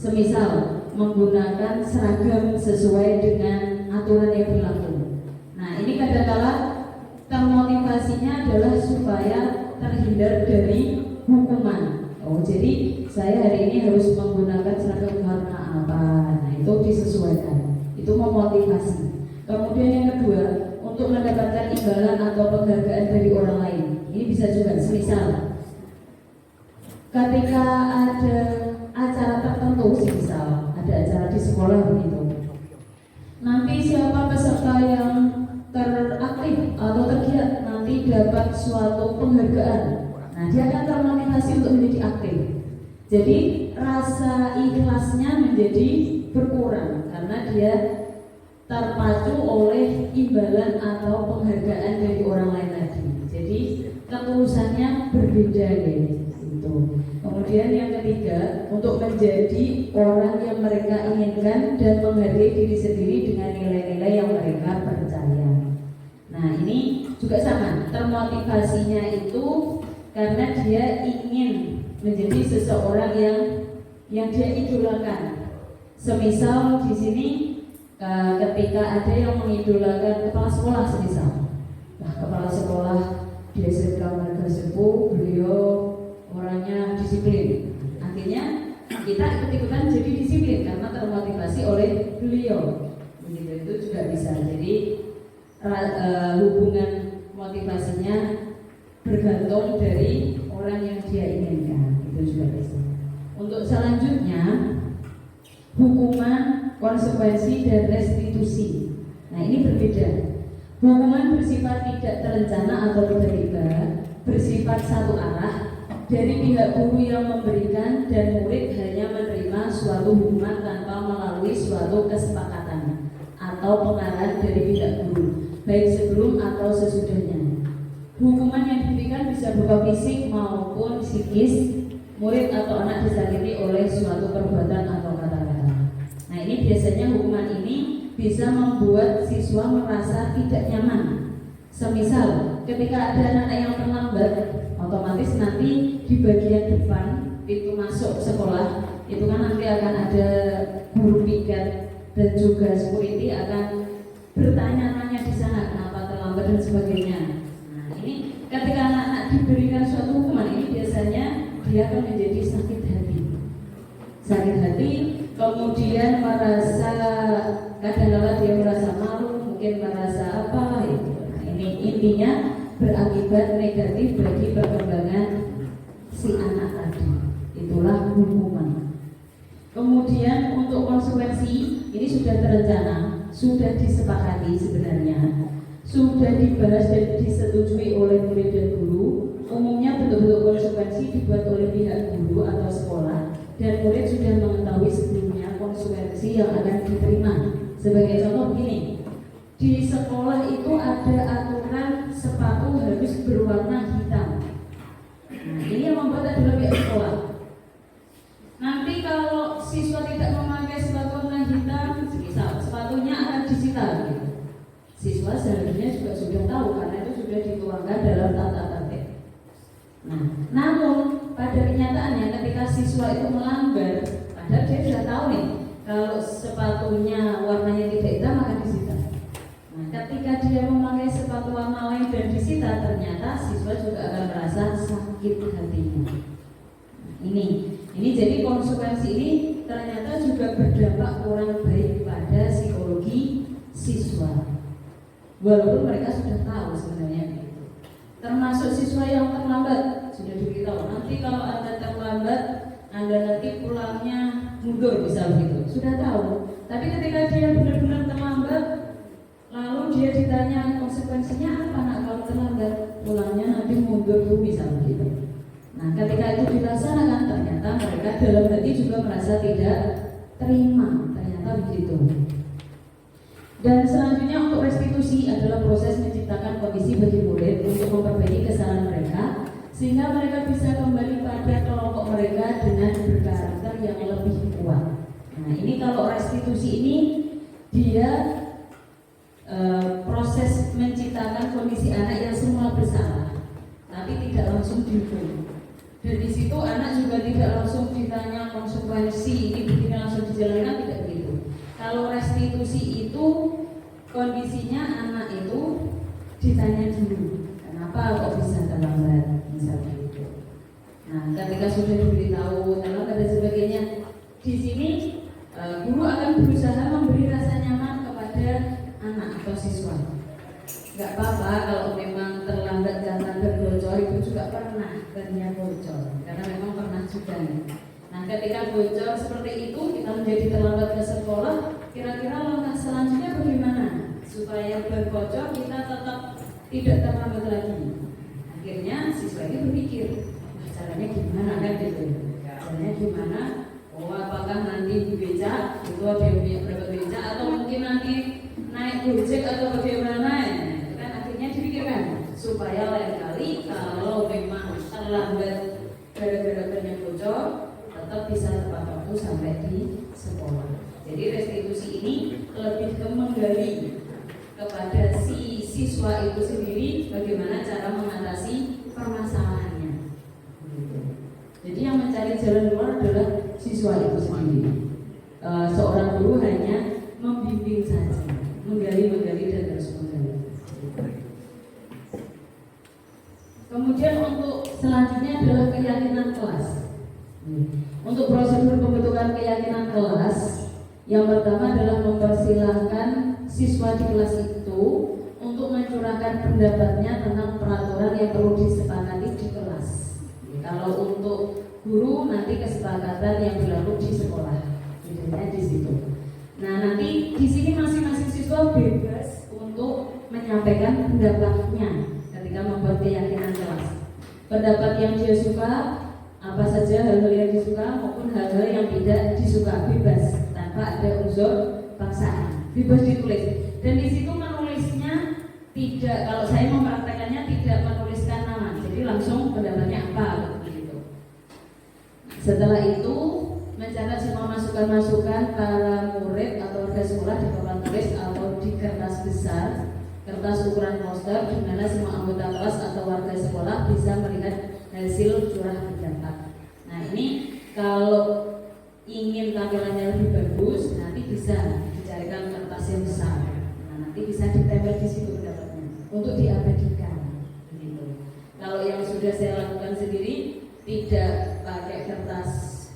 Semisal menggunakan seragam sesuai dengan aturan yang berlaku. Nah, ini kadang-kala termotivasinya adalah supaya terhindar dari hukuman. Oh, jadi saya hari ini harus menggunakan seragam warna apa? Nah, itu disesuaikan. Itu memotivasi. Kemudian yang kedua, untuk mendapatkan imbalan atau penghargaan dari orang lain. Ini bisa juga, semisal ketika ada acara tertentu, misal ada acara di sekolah begitu, nanti siapa peserta yang teraktif atau tergiat nanti dapat suatu penghargaan. Nah, dia akan termotivasi untuk menjadi aktif. Jadi rasa ikhlasnya menjadi berkurang karena dia terpacu oleh imbalan atau penghargaan dari orang lain tadi. Jadi ketulusannya berbeda gitu. Kemudian yang ketiga, untuk menjadi orang yang mereka inginkan dan menghargai diri sendiri dengan nilai-nilai yang mereka percaya. Nah, ini juga sama, termotivasinya itu karena dia ingin menjadi seseorang yang dia idolakan. Semisal di sini ketika ada yang mengidolakan kepala sekolah, semisal, nah, kepala sekolah di SMK Marga Sepuh, beliau orangnya disiplin. Akhirnya kita ikut-ikutan jadi disiplin karena termotivasi oleh beliau. Begitu, itu juga bisa. Jadi hubungan motivasinya bergantung dari orang yang dia inginkan. Itu juga bisa. Untuk selanjutnya hukuman, konsekuensi, dan restitusi. Nah, ini berbeda. Hukuman bersifat tidak terencana atau tiba-tiba, bersifat satu arah dari pihak guru yang memberikan, dan murid hanya menerima suatu hukuman tanpa melalui suatu kesepakatan atau pengarahan dari pihak guru, baik sebelum atau sesudahnya. Hukuman yang diberikan bisa berupa fisik maupun psikis. Murid atau anak disakiti oleh suatu perbuatan atau kata-kata. Nah, ini biasanya hukuman ini bisa membuat siswa merasa tidak nyaman. Semisal ketika ada anak yang terlambat, otomatis nanti di bagian depan pintu masuk sekolah itu kan nanti akan ada guru piket dan juga security akan bertanya-tanya di sana kenapa terlambat dan sebagainya. Nah, ini ketika anak-anak diberikan suatu hukuman ini biasanya dia akan menjadi sakit hati, kemudian merasa kadang-kadang dia merasa malu, mungkin merasa apa itu. Nah, ini intinya berakibat negatif bagi perkembangan si anak tadi. Itulah hukuman. Kemudian untuk konsekuensi ini sudah terencana, sudah disepakati sebenarnya, sudah dibahas dan disetujui oleh murid dan guru. Umumnya bentuk-bentuk konsekuensi dibuat oleh pihak guru atau sekolah, dan murid sudah mengetahui sebelumnya konsekuensi yang akan diterima. Sebagai contoh begini, di sekolah itu ada aturan sepatu harus berwarna hitam. Nah, ini yang membuat adalah pihak sekolah. Nanti kalau siswa tidak memakai sepatu warna hitam, misal sepatunya akan disita gitu. Siswa seharusnya juga sudah tahu karena itu sudah dituangkan dalam tata tertib. Nah, namun pada kenyataannya ketika siswa itu melanggar, padahal dia sudah tahu nih kalau sepatunya warnanya tidak hitam akan disita. Nah, ketika dia memakai sepatu warna lain dan disita, ternyata siswa juga akan merasa sakit hatinya. Nah, ini jadi konsekuensi ini ternyata juga berdampak kurang baik pada psikologi siswa. Walaupun mereka sudah tahu sebenarnya. Termasuk siswa yang terlambat sudah diberitahu nanti kalau Anda terlambat Anda nanti pulangnya mundur misal gitu, sudah tahu. Tapi ketika dia benar-benar terlambat lalu dia ditanya konsekuensinya apa nak kalau terlambat, pulangnya nanti mundur misal gitu. Nah, ketika itu dilaksanakan ternyata mereka dalam hati juga merasa tidak terima, ternyata begitu. Dan selanjutnya untuk restitusi adalah proses menciptakan kondisi bagi murid untuk memperbaiki kesalahan mereka sehingga mereka bisa kembali pada kelompok mereka dengan berkarakter yang lebih kuat. Nah, ini kalau restitusi ini dia proses menciptakan kondisi anak yang semula bersalah tapi tidak langsung dihukum. Dan di situ anak juga tidak langsung ditanya konsekuensi ini begini langsung dijalankan, tidak begitu. Kalau restitusi itu kondisinya anak itu ditanya dulu, kenapa kok bisa terlambat, misalnya itu. Nah, ketika sudah diberitahu terlambat dan sebagainya, di sini guru akan berusaha memberi rasa nyaman kepada anak atau siswa. Gak apa-apa kalau memang terlambat jangan berbocor, itu juga pernah ternyata bocor, karena memang pernah juga. Nah, ketika bocor seperti itu kita menjadi terlambat ke sekolah, kira-kira langkah selanjutnya bagaimana supaya berbocor kita tetap tidak terlambat lagi. Akhirnya siswa ini berpikir, caranya gimana kan gitu. Caranya gimana? Oh, apakah nanti di becak itu ada yang punya berapa becak atau mungkin nanti naik gojek atau bagaimana? Itu kan akhirnya dipikirkan supaya lain kali kalau memang terlambat gara-gara banyak bocor tetap bisa tepat waktu sampai di sekolah. Jadi restitusi ini lebih ke menggali kepada si siswa itu sendiri bagaimana cara mengatasi permasalahannya. Jadi yang mencari jalan keluar adalah siswa itu sendiri. Seorang guru hanya membimbing saja, menggali dan terus menggali. Kemudian untuk selanjutnya adalah keyakinan kelas. Untuk prosedur pembentukan keyakinan kelas, yang pertama adalah mempersilahkan siswa di kelas itu untuk mencurahkan pendapatnya tentang peraturan yang perlu disepakati di kelas. Kalau untuk guru nanti kesepakatan yang berlaku di sekolah. Gitu. sebenarnya di situ. Nah, nanti di sini masing-masing siswa bebas untuk menyampaikan pendapatnya ketika membuat keyakinan kelas. Pendapat yang dia suka, apa saja hal-hal yang disuka maupun hal-hal yang tidak disuka, bebas tanpa ada unsur paksaan, bebas ditulis. Dan di situ menulisnya tidak, kalau saya mempraktekannya tidak menuliskan nama, jadi langsung pendapatnya apa begitu. Setelah itu mencatat semua masukan-masukan para murid atau warga sekolah di papan tulis atau di kertas besar, kertas ukuran poster, di mana semua anggota kelas atau warga sekolah bisa melihat hasil curah pendapat. Nah, ini kalau ingin tampilannya lebih bagus, nanti bisa dicarikan kertas yang besar. Nah, nanti bisa ditempel di situ pendapatnya untuk diabadikan. Gitu. Kalau yang sudah saya lakukan sendiri, tidak pakai kertas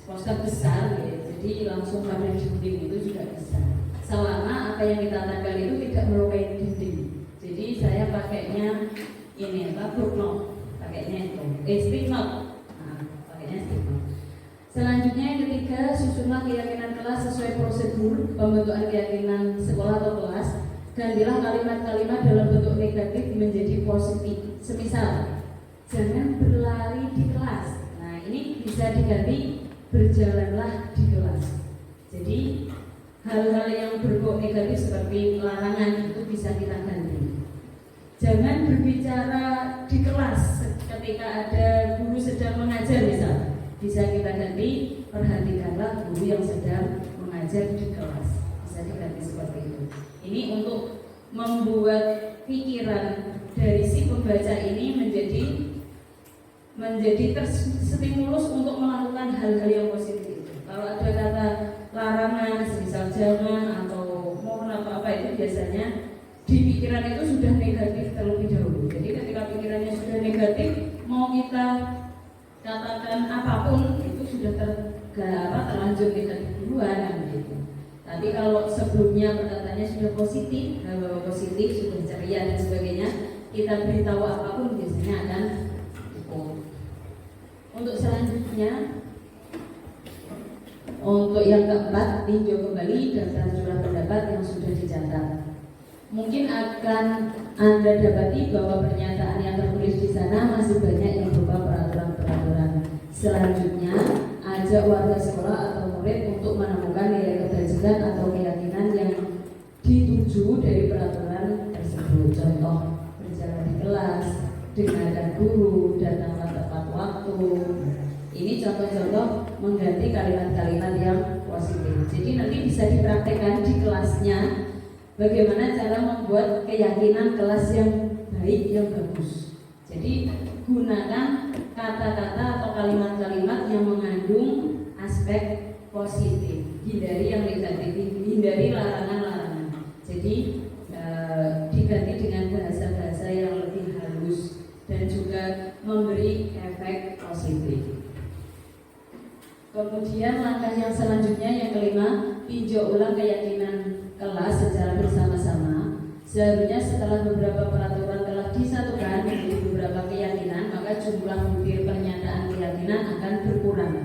poster besar, ya, jadi langsung pada dinding itu juga bisa. Selama apa yang kita tempel itu tidak melukai dinding. Jadi saya pakainya ini bookmark, pakainya itu stick note. Nah, pakainya stick note. Selanjutnya yang ketiga, susunlah keyakinan kelas sesuai prosedur pembentukan keyakinan sekolah atau kelas. Gantilah kalimat-kalimat dalam bentuk negatif menjadi positif. Semisal, jangan berlari di kelas. Nah, ini bisa diganti berjalanlah di kelas. Jadi hal-hal yang berbau negatif seperti larangan itu bisa kita ganti. Jangan berbicara di kelas ketika ada guru sedang mengajar misal. Bisa kita ganti, perhatikanlah guru yang sedang mengajar di kelas. Bisa diganti seperti itu. Ini untuk membuat pikiran dari si pembaca ini menjadi terstimulus untuk melakukan hal-hal yang positif. Kalau ada kata larangan, misal jangan atau mohon apa-apa, itu biasanya di pikiran itu sudah negatif terlebih dahulu. Jadi ketika pikirannya sudah negatif, mau kita katakan apapun itu sudah terlanjur negatif duluan kan begitu. Tapi kalau sebelumnya perkataannya sudah positif, sudah ceria dan sebagainya, kita beritahu apapun biasanya akan cukup. Untuk selanjutnya, untuk yang keempat, tinjau kembali daftar curah pendapat yang sudah dicatat. Mungkin akan Anda dapati bahwa pernyataan yang tertulis di sana masih banyak yang berupa peraturan-peraturan. Selanjutnya, ajak warga sekolah atau murid untuk menemukan nilai kebajikan atau keyakinan yang dituju dari peraturan tersebut. Contoh, berjalan di kelas, dengarkan guru, datanglah tepat waktu. Ini contoh-contoh mengganti kalimat-kalimat yang positif. Jadi nanti bisa dipraktekkan di kelasnya bagaimana cara membuat keyakinan kelas yang baik, yang bagus. Jadi gunakan kata-kata atau kalimat-kalimat yang mengandung aspek positif. Hindari yang negatif, hindari larangan-larangan. Jadi diganti dengan bahasa-bahasa yang lebih halus dan juga memberi efek positif. Kemudian langkah yang selanjutnya yang kelima, tinjau ulang keyakinan kelas secara bersama-sama. Seharusnya setelah beberapa peraturan telah disatukan menjadi beberapa keyakinan, maka jumlah butir pernyataan keyakinan akan berkurang.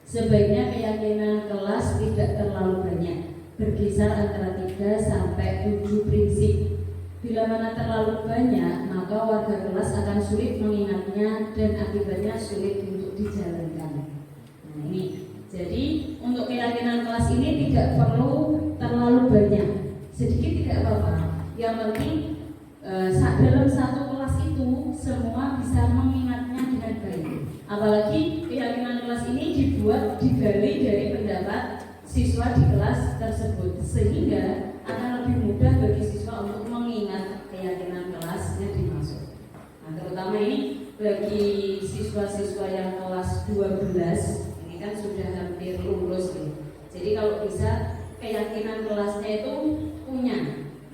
Sebaiknya keyakinan kelas tidak terlalu banyak, berkisar antara 3 sampai 7 prinsip. Bila mana terlalu banyak, maka warga kelas akan sulit mengingatnya dan akibatnya sulit untuk dijalankan. Nah, ini. Jadi untuk keyakinan kelas ini tidak perlu terlalu banyak, sedikit tidak apa-apa. Yang penting dalam satu kelas itu semua bisa mengingatnya dengan baik. Apalagi keyakinan kelas ini digali dari pendapat siswa di kelas tersebut, sehingga akan lebih mudah bagi siswa untuk mengingat keyakinan kelasnya dimaksud. Nah, terutama ini bagi siswa-siswa yang kelas 12 ini kan sudah hampir lulus nih. Jadi kalau bisa keyakinan kelasnya itu punya.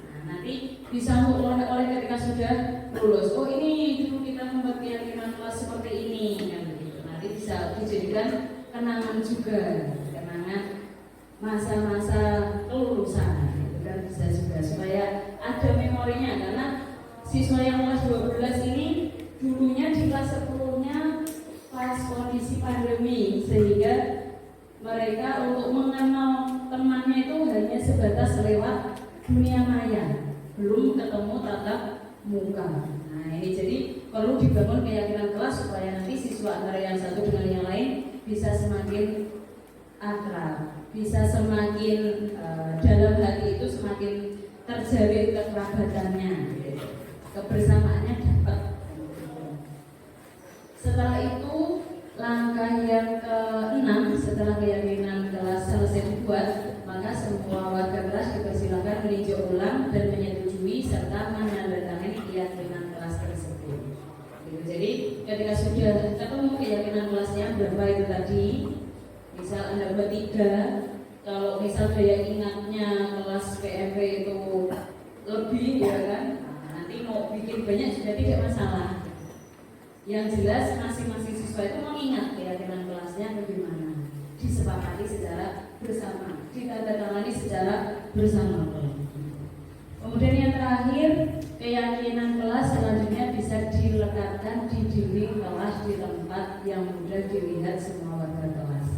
Nah, nanti bisa oleh ketika sudah lulus. Oh, ini dulu kita membuat keyakinan kelas seperti ini kan begitu. Nanti bisa dijadikan kenangan juga, kenangan masa-masa kelulusan gitu kan, bisa juga supaya ada memorinya, karena siswa yang kelas 12 ini dulunya di kelas 10-nya pas kondisi pandemi, sehingga mereka untuk mengenal temannya itu hanya sebatas lewat dunia maya, belum ketemu tatap muka. Nah ini jadi perlu dibangun keyakinan kelas supaya nanti siswa antara yang satu dengan yang lain bisa semakin akrab, bisa semakin dalam hati itu semakin terjalin kekerabatannya, gitu. Kebersamaannya dapat. Setelah itu langkah yang ke-6, setelah keyakinan kelas selesai dibuat, maka semua warga kelas dipersilakan meninjau ulang dan menyetujui serta menandatangani keyakinan kelas tersebut. Gitu. Jadi ketika sudah ketemu keyakinan kelasnya berapa itu tadi, misal Anda bertiga, kalau misal daya ingatnya kelas PMP itu lebih, ya kan, nanti mau bikin banyak juga tidak masalah. Yang jelas masing-masing siswa itu mengingat keyakinan kelasnya bagaimana, disepakati secara bersama, ditandatangani secara bersama. Kemudian yang terakhir, keyakinan kelas selanjutnya bisa dilekatkan di dinding kelas di tempat yang mudah dilihat semua warga kelas.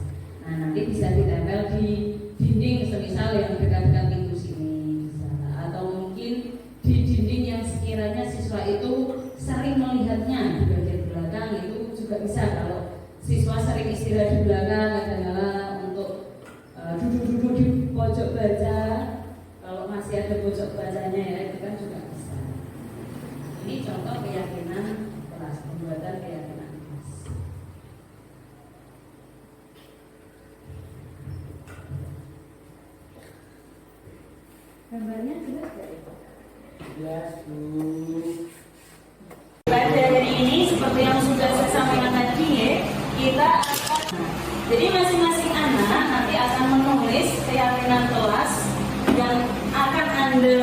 Nah nanti bisa ditempel di dinding semisal yang dekat-dekat pintu sini, atau mungkin di dinding yang sekiranya siswa itu sering melihatnya di bagian belakang, itu juga bisa. Kalau siswa sering istirahat di belakang, kadang-kadang untuk duduk-duduk di pojok baca, kalau masih ada pojok bacanya ya, itu kan juga bisa. Ini contoh keyakinan kelas, pembuatan keyakinan kelas. Gambarnya jelas gak? Jelas, Bu. Pada hari ini seperti yang sudah saya sampaikan tadi ya, kita akan, jadi masing-masing anak nanti akan menulis keyakinan kelas yang akan Anda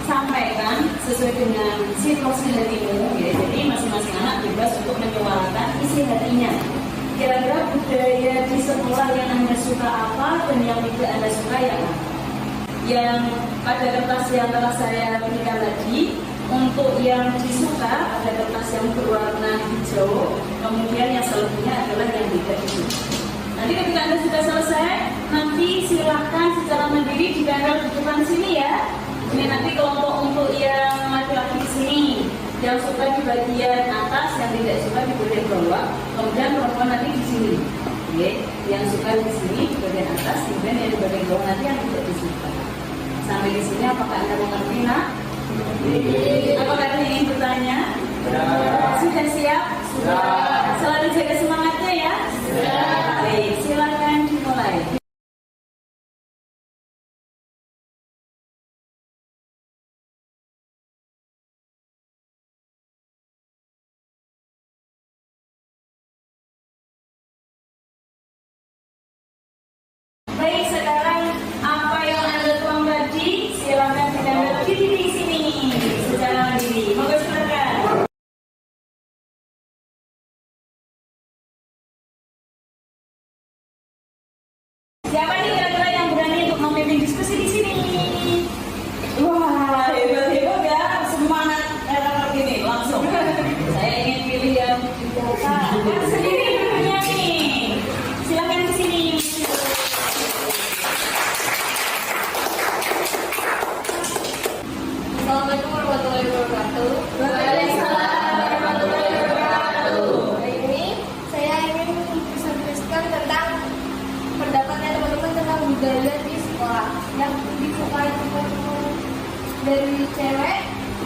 sampaikan sesuai dengan situasi hatimu ya. Jadi masing-masing anak bebas untuk menyuarakan isi hatinya. Kira-kira budaya di sekolah yang Anda suka apa dan yang tidak Anda suka yang apa? Yang pada kertas yang telah saya berikan tadi, untuk yang disuka ada kertas yang berwarna hijau, kemudian yang selebihnya adalah yang tidak disuka. Nanti ketika Anda sudah selesai, nanti silahkan secara mandiri ditempel di depan sini ya. Ini nanti kelompok untuk yang laki-laki di sini, yang suka di bagian atas, yang tidak suka di bagian bawah, kemudian perempuan nanti di sini. Oke, yang suka di sini di bagian atas, kemudian yang di bagian bawah nanti yang tidak disuka. Sampai di sini apakah Anda mengerti, Nak? Apakah Anda ingin bertanya? Sudah siap? Sudah. Selalu jaga semangatnya ya? Sudah. Baik, silakan dimulai. Baik, sekarang apa yang Anda tuang tadi silakan ditempel di titik sini secara mandiri. Monggo silakan. Siapa nih kira-kira yang berani untuk memimpin diskusi di sini? Wah, hebat-hebat ya, semangat begini langsung. Saya ingin pilih yang sendiri dulunya nih. Silakan ke sini. Assalamualaikum warahmatullahi wabarakatuh. Waalaikumsalam warahmatullahi wabarakatuh. Hari ini saya ingin menjelaskan tentang pendapatnya teman-teman tentang budaya di sekolah. Yang disukai teman-teman dari cewek,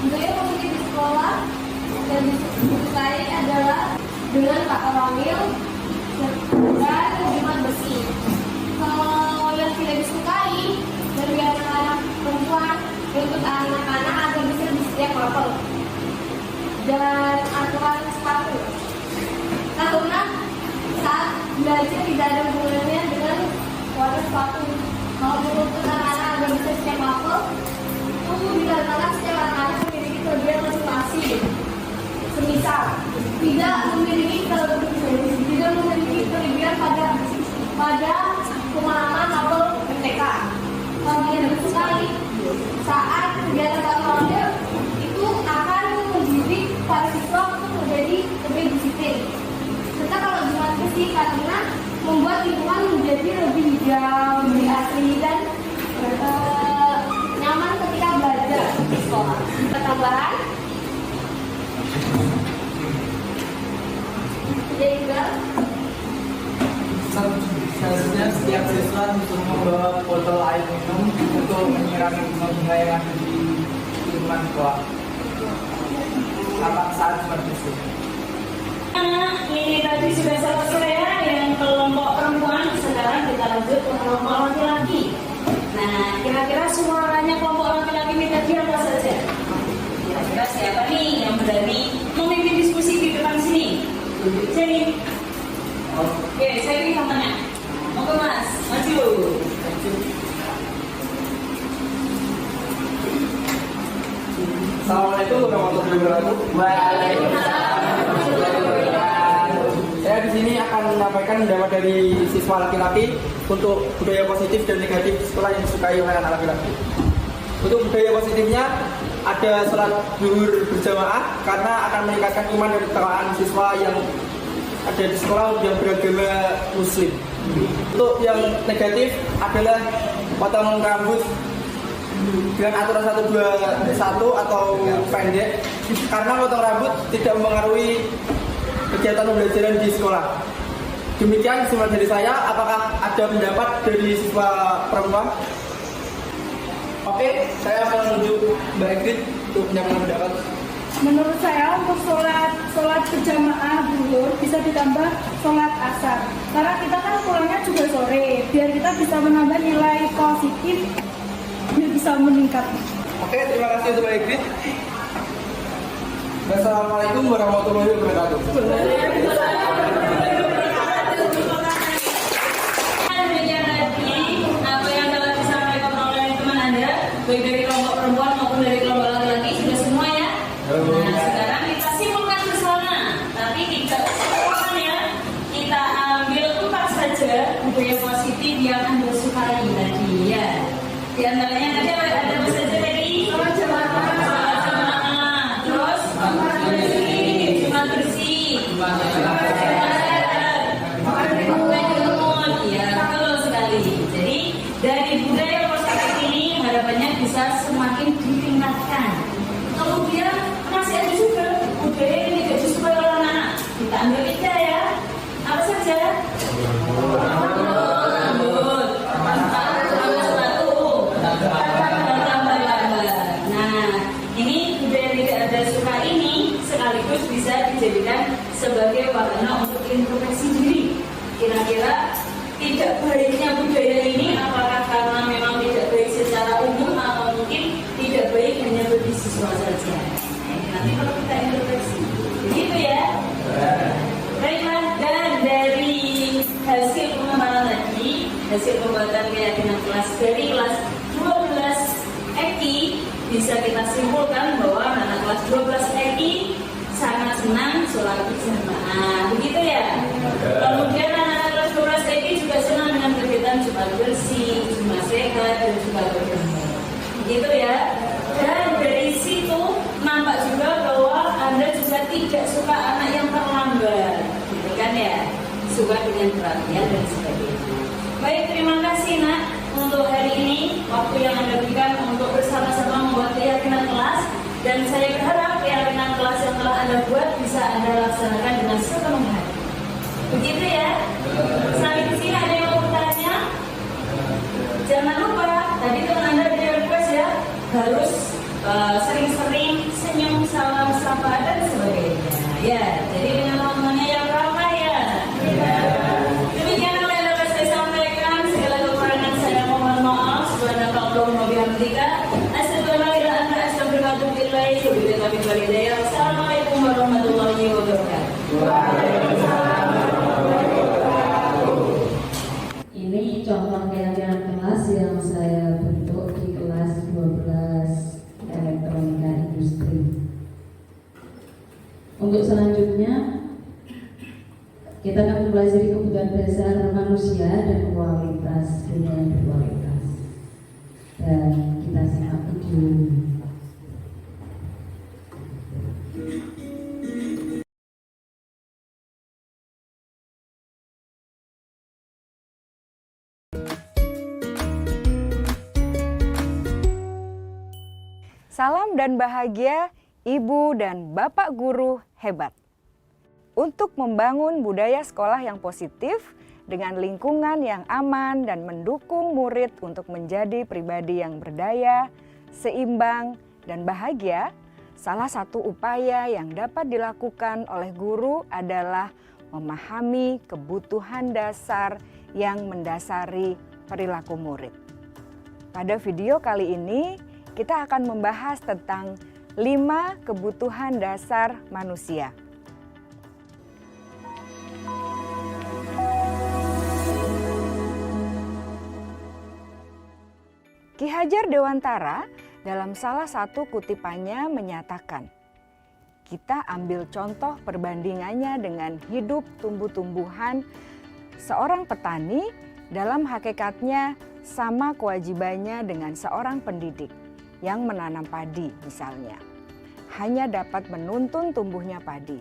budaya positif di sekolah dan disukai adalah dengan kata wamil dan hubungan bersih. Kalau yang tidak disukai dari anak-anak perempuan, untuk anak-anak agar bisa bersiap apel dan aturan sepatu, karena saat belajar tidak ada hubungannya dengan warna sepatu. Kalau menuntut anak-anak agar bisa siap apel, itu dikarenakan setiap anak-anak memiliki kelebihan masing-masing. Semisal tidak memiliki kelebihan pada pemahaman atau MTK. Kalau dia sekali saat kegiatan olahraga itu akan mendidik para siswa untuk menjadi lebih disiplin. Serta kalau gimana sih, karena membuat lingkungan menjadi lebih hijau, lebih asri dan nyaman ketika belajar di sekolah. Tambahan, juga seharusnya setiap siswa disuruh membawa botol air minum untuk menyiram bunga yang ada di lingkungan sekolah. Saat seperti itu. Anak, ini tadi sudah selesai ya yang kelompok perempuan. Sekarang kita lanjut ke kelompok laki-laki. Nah, kira-kira suaranya kelompok laki-laki ini tadi apa saja? Kira-kira siapa nih yang berani memimpin diskusi di depan sini? Sini. Oke, saya ini namanya. Mau ke Mas, maju. Assalamualaikum warahmatullahi wabarakatuh. Saya di sini akan menyampaikan pendapat dari siswa laki-laki untuk budaya positif dan negatif sekolah yang disukai oleh anak laki-laki. Untuk budaya positifnya ada sholat zuhur berjamaah karena akan meningkatkan iman dan ketakwaan siswa yang ada di sekolah yang beragama muslim. Untuk yang negatif adalah potong rambut dengan aturan 121 atau pendek karena potong rambut tidak mempengaruhi kegiatan pembelajaran di sekolah. Demikian semua dari saya. Apakah ada pendapat dari siswa perempuan? Oke, saya menuju Mbak Egrit untuk menyampaikan pendapat. Menurut saya untuk sholat berjamaah zuhur bisa ditambah sholat asar. Karena kita kan pulangnya juga sore, biar kita bisa menambah nilai positif, biar bisa meningkat. Oke, terima kasih untuk Mbak Egrit. Wassalamualaikum warahmatullahi wabarakatuh. Demikian tadi apa yang telah disampaikan oleh teman Anda, baik dari kelompok perempuan maupun dari kelompok laki-laki, sudah semua ya. Nah, sekarang kita simpulkan bersama, tapi tidak kesimpulan ya. Kita ambil 4 saja budaya positif yang Anda sukai tadi ya. Di antaranya tadi ada apa saja tadi? Sholat jamaah, terus Jumat bersih, ya betul sekali. Jadi dari budaya positif ini harapannya bisa semakin ditingkatkan. Kemudian masih ada juga budaya yang tidak disukai oleh anak. Kita ambil 3 ya. Apa saja? Nah, ini budaya yang tidak ada suka ini sekaligus bisa dijadikan sebagai wahana untuk introspeksi diri. Kira-kira tidak baiknya budaya ini apakah karena memang tidak baik secara umum atau mungkin tidak baik hanya bagi siswa saja. Nanti kalau kita introspeksi, begitu ya. Baiklah, dan dari hasil pengembangan tadi, hasil pembuatan keyakinan kelas dari kelas 12 EKI, bisa kita simpulkan bahwa anak kelas 12 EKI sangat senang sholat berjamaah, begitu ya. Kemudian anak kelas 12 EKI juga senang dengan kegiatan Jumat bersih, Jumat sehat, dan juga berjamaah, begitu ya. Dan dari situ nampak juga bahwa Anda juga tidak suka anak yang terlambat, gitu kan ya, suka dengan perhatian dan sebagainya. Baik, terima kasih nak untuk hari ini, waktu yang Anda berikan untuk bersama-sama membuat keyakinan kelas, dan saya berharap keyakinan kelas yang telah Anda buat bisa Anda laksanakan dengan sepenuh hati. Begitu ya. Sampai di sini ada yang mau bertanya? Jangan lupa tadi teman Anda ada request ya, harus sering-sering senyum, salam, sapa dan sebagainya. Ya, jadi dengan teman-temannya yang ramai ya. Demikian apa yang dapat saya sampaikan. Segala kekurangan saya mohon maaf. Subhanallahumma wa bihamdika. Assalamualaikum warahmatullahi wabarakatuh. Ini contoh keyakinan kelas yang saya bentuk di kelas 12 elektronika industri. Untuk selanjutnya kita akan mempelajari kebutuhan dasar manusia dan kualitas dunia yang berkualitas. Dan kita simak video. Salam dan bahagia Ibu dan Bapak guru hebat. Untuk membangun budaya sekolah yang positif dengan lingkungan yang aman dan mendukung murid untuk menjadi pribadi yang berdaya, seimbang, dan bahagia, salah satu upaya yang dapat dilakukan oleh guru adalah memahami kebutuhan dasar yang mendasari perilaku murid. Pada video kali ini, kita akan membahas tentang 5 kebutuhan dasar manusia. Ki Hajar Dewantara dalam salah satu kutipannya menyatakan, kita ambil contoh perbandingannya dengan hidup tumbuh-tumbuhan. Seorang petani dalam hakikatnya sama kewajibannya dengan seorang pendidik yang menanam padi misalnya. Hanya dapat menuntun tumbuhnya padi.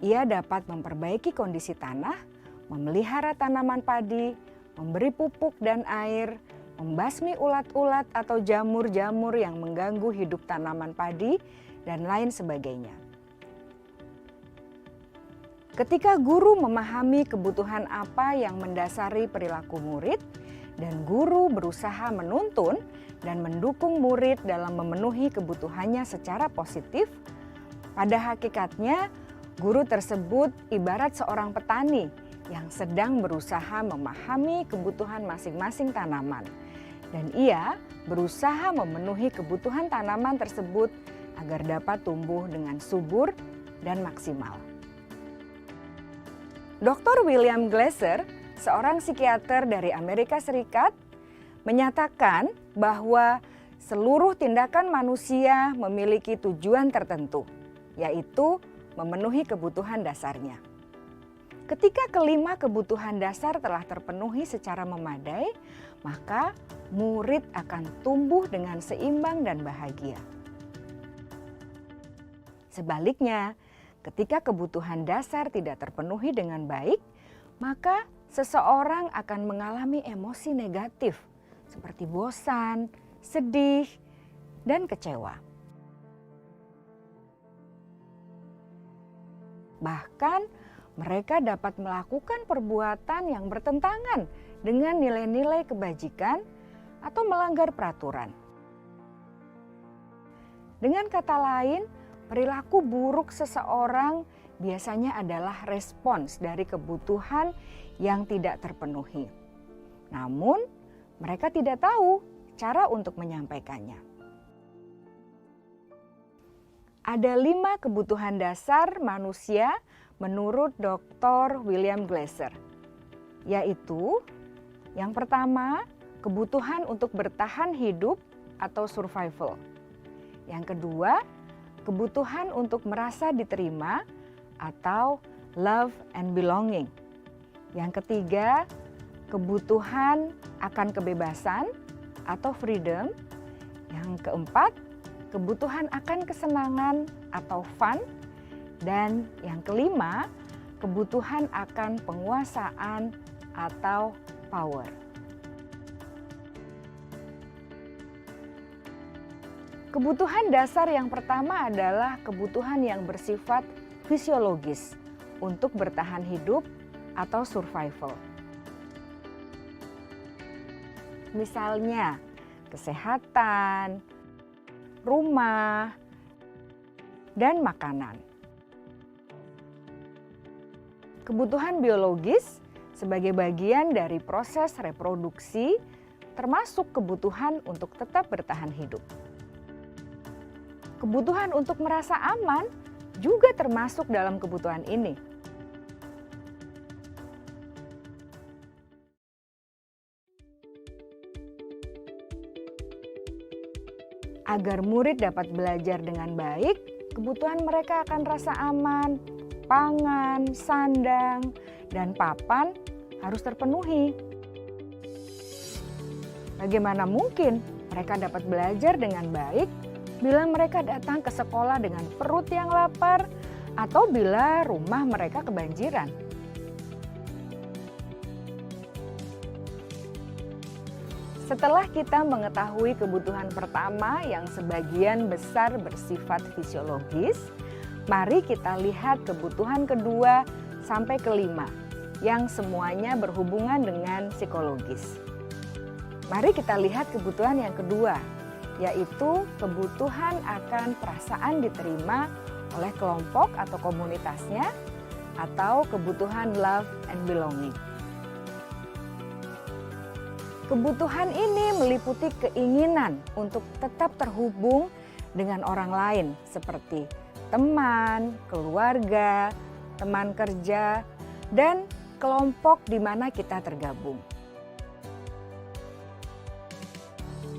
Ia dapat memperbaiki kondisi tanah, memelihara tanaman padi, memberi pupuk dan air, membasmi ulat-ulat atau jamur-jamur yang mengganggu hidup tanaman padi, dan lain sebagainya. Ketika guru memahami kebutuhan apa yang mendasari perilaku murid, dan guru berusaha menuntun dan mendukung murid dalam memenuhi kebutuhannya secara positif, pada hakikatnya guru tersebut ibarat seorang petani yang sedang berusaha memahami kebutuhan masing-masing tanaman. Dan ia berusaha memenuhi kebutuhan tanaman tersebut agar dapat tumbuh dengan subur dan maksimal. Dr. William Glasser, seorang psikiater dari Amerika Serikat, menyatakan bahwa seluruh tindakan manusia memiliki tujuan tertentu, yaitu memenuhi kebutuhan dasarnya. Ketika kelima kebutuhan dasar telah terpenuhi secara memadai, maka murid akan tumbuh dengan seimbang dan bahagia. Sebaliknya, ketika kebutuhan dasar tidak terpenuhi dengan baik, maka seseorang akan mengalami emosi negatif seperti bosan, sedih, dan kecewa. Bahkan mereka dapat melakukan perbuatan yang bertentangan dengan nilai-nilai kebajikan atau melanggar peraturan. Dengan kata lain, perilaku buruk seseorang biasanya adalah respons dari kebutuhan yang tidak terpenuhi. Namun, mereka tidak tahu cara untuk menyampaikannya. Ada 5 kebutuhan dasar manusia menurut Dr. William Glasser, yaitu yang pertama, kebutuhan untuk bertahan hidup atau survival. Yang kedua, kebutuhan untuk merasa diterima atau love and belonging. Yang ketiga, kebutuhan akan kebebasan atau freedom. Yang keempat, kebutuhan akan kesenangan atau fun. Dan yang kelima, kebutuhan akan penguasaan atau power. Kebutuhan dasar yang pertama adalah kebutuhan yang bersifat fisiologis untuk bertahan hidup atau survival. Misalnya, kesehatan, rumah, dan makanan. Kebutuhan biologis sebagai bagian dari proses reproduksi, termasuk kebutuhan untuk tetap bertahan hidup. Kebutuhan untuk merasa aman juga termasuk dalam kebutuhan ini. Agar murid dapat belajar dengan baik, kebutuhan mereka akan rasa aman, pangan, sandang, dan papan harus terpenuhi. Bagaimana mungkin mereka dapat belajar dengan baik bila mereka datang ke sekolah dengan perut yang lapar atau bila rumah mereka kebanjiran? Setelah kita mengetahui kebutuhan pertama yang sebagian besar bersifat fisiologis, mari kita lihat kebutuhan kedua sampai kelima yang semuanya berhubungan dengan psikologis. Mari kita lihat kebutuhan yang kedua, yaitu kebutuhan akan perasaan diterima oleh kelompok atau komunitasnya, atau kebutuhan love and belonging. Kebutuhan ini meliputi keinginan untuk tetap terhubung dengan orang lain seperti teman, keluarga, teman kerja, dan kelompok di mana kita tergabung.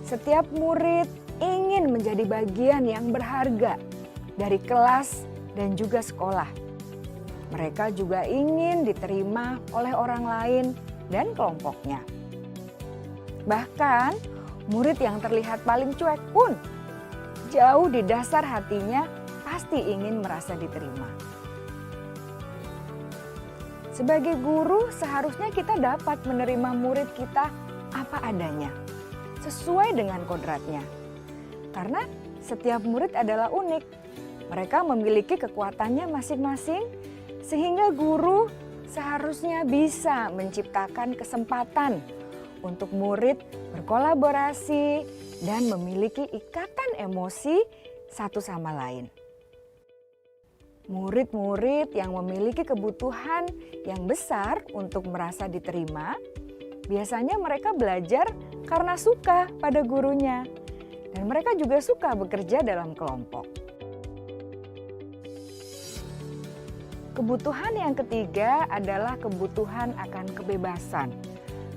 Setiap murid ingin menjadi bagian yang berharga dari kelas dan juga sekolah. Mereka juga ingin diterima oleh orang lain dan kelompoknya. Bahkan murid yang terlihat paling cuek pun jauh di dasar hatinya pasti ingin merasa diterima. Sebagai guru seharusnya kita dapat menerima murid kita apa adanya, sesuai dengan kodratnya. Karena setiap murid adalah unik. Mereka memiliki kekuatannya masing-masing, sehingga guru seharusnya bisa menciptakan kesempatan untuk murid berkolaborasi dan memiliki ikatan emosi satu sama lain. Murid-murid yang memiliki kebutuhan yang besar untuk merasa diterima, biasanya mereka belajar karena suka pada gurunya, dan mereka juga suka bekerja dalam kelompok. Kebutuhan yang ketiga adalah kebutuhan akan kebebasan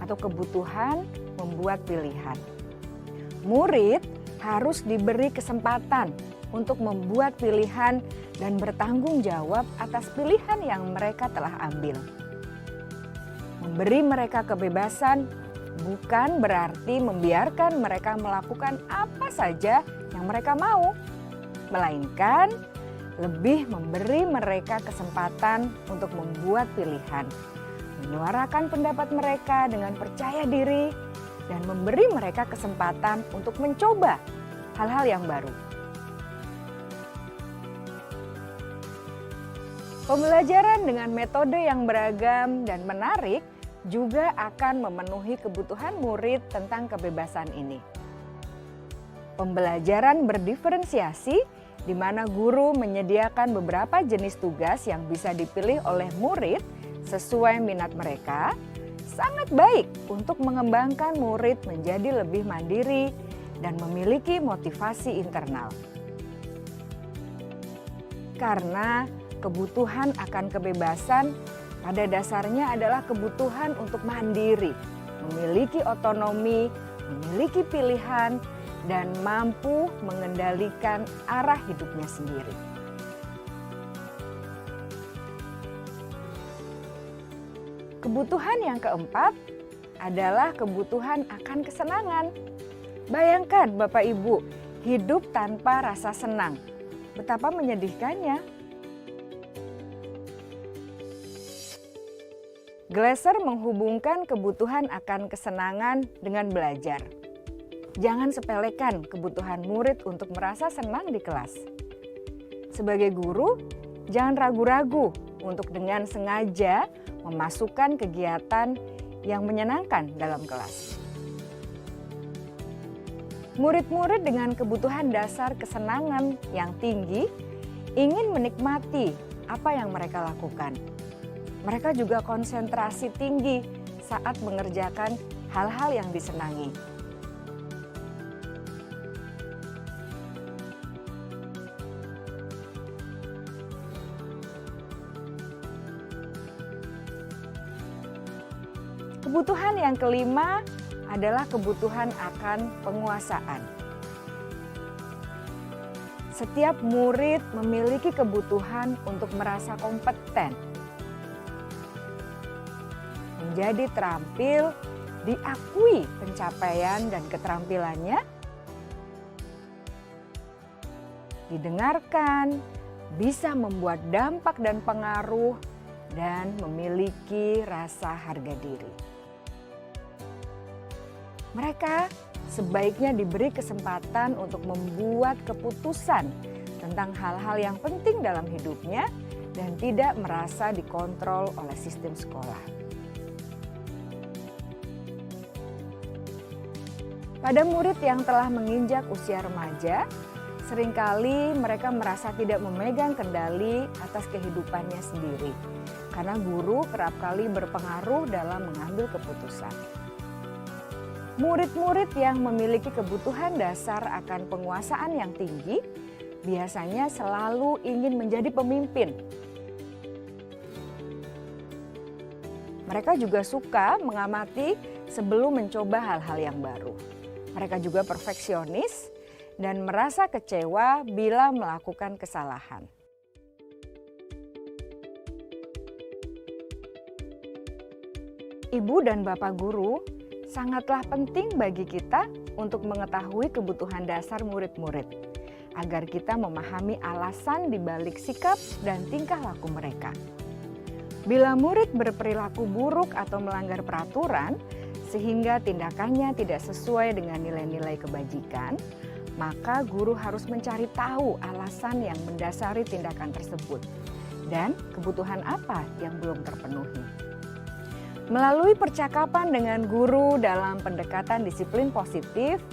atau kebutuhan membuat pilihan. Murid harus diberi kesempatan untuk membuat pilihan dan bertanggung jawab atas pilihan yang mereka telah ambil. Memberi mereka kebebasan bukan berarti membiarkan mereka melakukan apa saja yang mereka mau, melainkan lebih memberi mereka kesempatan untuk membuat pilihan, menyuarakan pendapat mereka dengan percaya diri, dan memberi mereka kesempatan untuk mencoba hal-hal yang baru. Pembelajaran dengan metode yang beragam dan menarik juga akan memenuhi kebutuhan murid tentang kebebasan ini. Pembelajaran berdiferensiasi di mana guru menyediakan beberapa jenis tugas yang bisa dipilih oleh murid sesuai minat mereka, sangat baik untuk mengembangkan murid menjadi lebih mandiri dan memiliki motivasi internal. Karena kebutuhan akan kebebasan pada dasarnya adalah kebutuhan untuk mandiri, memiliki otonomi, memiliki pilihan, dan mampu mengendalikan arah hidupnya sendiri. Kebutuhan yang keempat adalah kebutuhan akan kesenangan. Bayangkan Bapak Ibu, hidup tanpa rasa senang. Betapa menyedihkannya. Glasser menghubungkan kebutuhan akan kesenangan dengan belajar. Jangan sepelekan kebutuhan murid untuk merasa senang di kelas. Sebagai guru, jangan ragu-ragu untuk dengan sengaja memasukkan kegiatan yang menyenangkan dalam kelas. Murid-murid dengan kebutuhan dasar kesenangan yang tinggi ingin menikmati apa yang mereka lakukan. Mereka juga konsentrasi tinggi saat mengerjakan hal-hal yang disenangi. Kebutuhan yang kelima adalah kebutuhan akan penguasaan. Setiap murid memiliki kebutuhan untuk merasa kompeten, menjadi terampil, diakui pencapaian dan keterampilannya, didengarkan, bisa membuat dampak dan pengaruh, dan memiliki rasa harga diri. Mereka sebaiknya diberi kesempatan untuk membuat keputusan tentang hal-hal yang penting dalam hidupnya dan tidak merasa dikontrol oleh sistem sekolah. Pada murid yang telah menginjak usia remaja, seringkali mereka merasa tidak memegang kendali atas kehidupannya sendiri, karena guru kerap kali berpengaruh dalam mengambil keputusan. Murid-murid yang memiliki kebutuhan dasar akan penguasaan yang tinggi, biasanya selalu ingin menjadi pemimpin. Mereka juga suka mengamati sebelum mencoba hal-hal yang baru. Mereka juga perfeksionis dan merasa kecewa bila melakukan kesalahan. Ibu dan Bapak guru sangatlah penting bagi kita untuk mengetahui kebutuhan dasar murid-murid, agar kita memahami alasan di balik sikap dan tingkah laku mereka. Bila murid berperilaku buruk atau melanggar peraturan, sehingga tindakannya tidak sesuai dengan nilai-nilai kebajikan, maka guru harus mencari tahu alasan yang mendasari tindakan tersebut dan kebutuhan apa yang belum terpenuhi. Melalui percakapan dengan guru dalam pendekatan disiplin positif,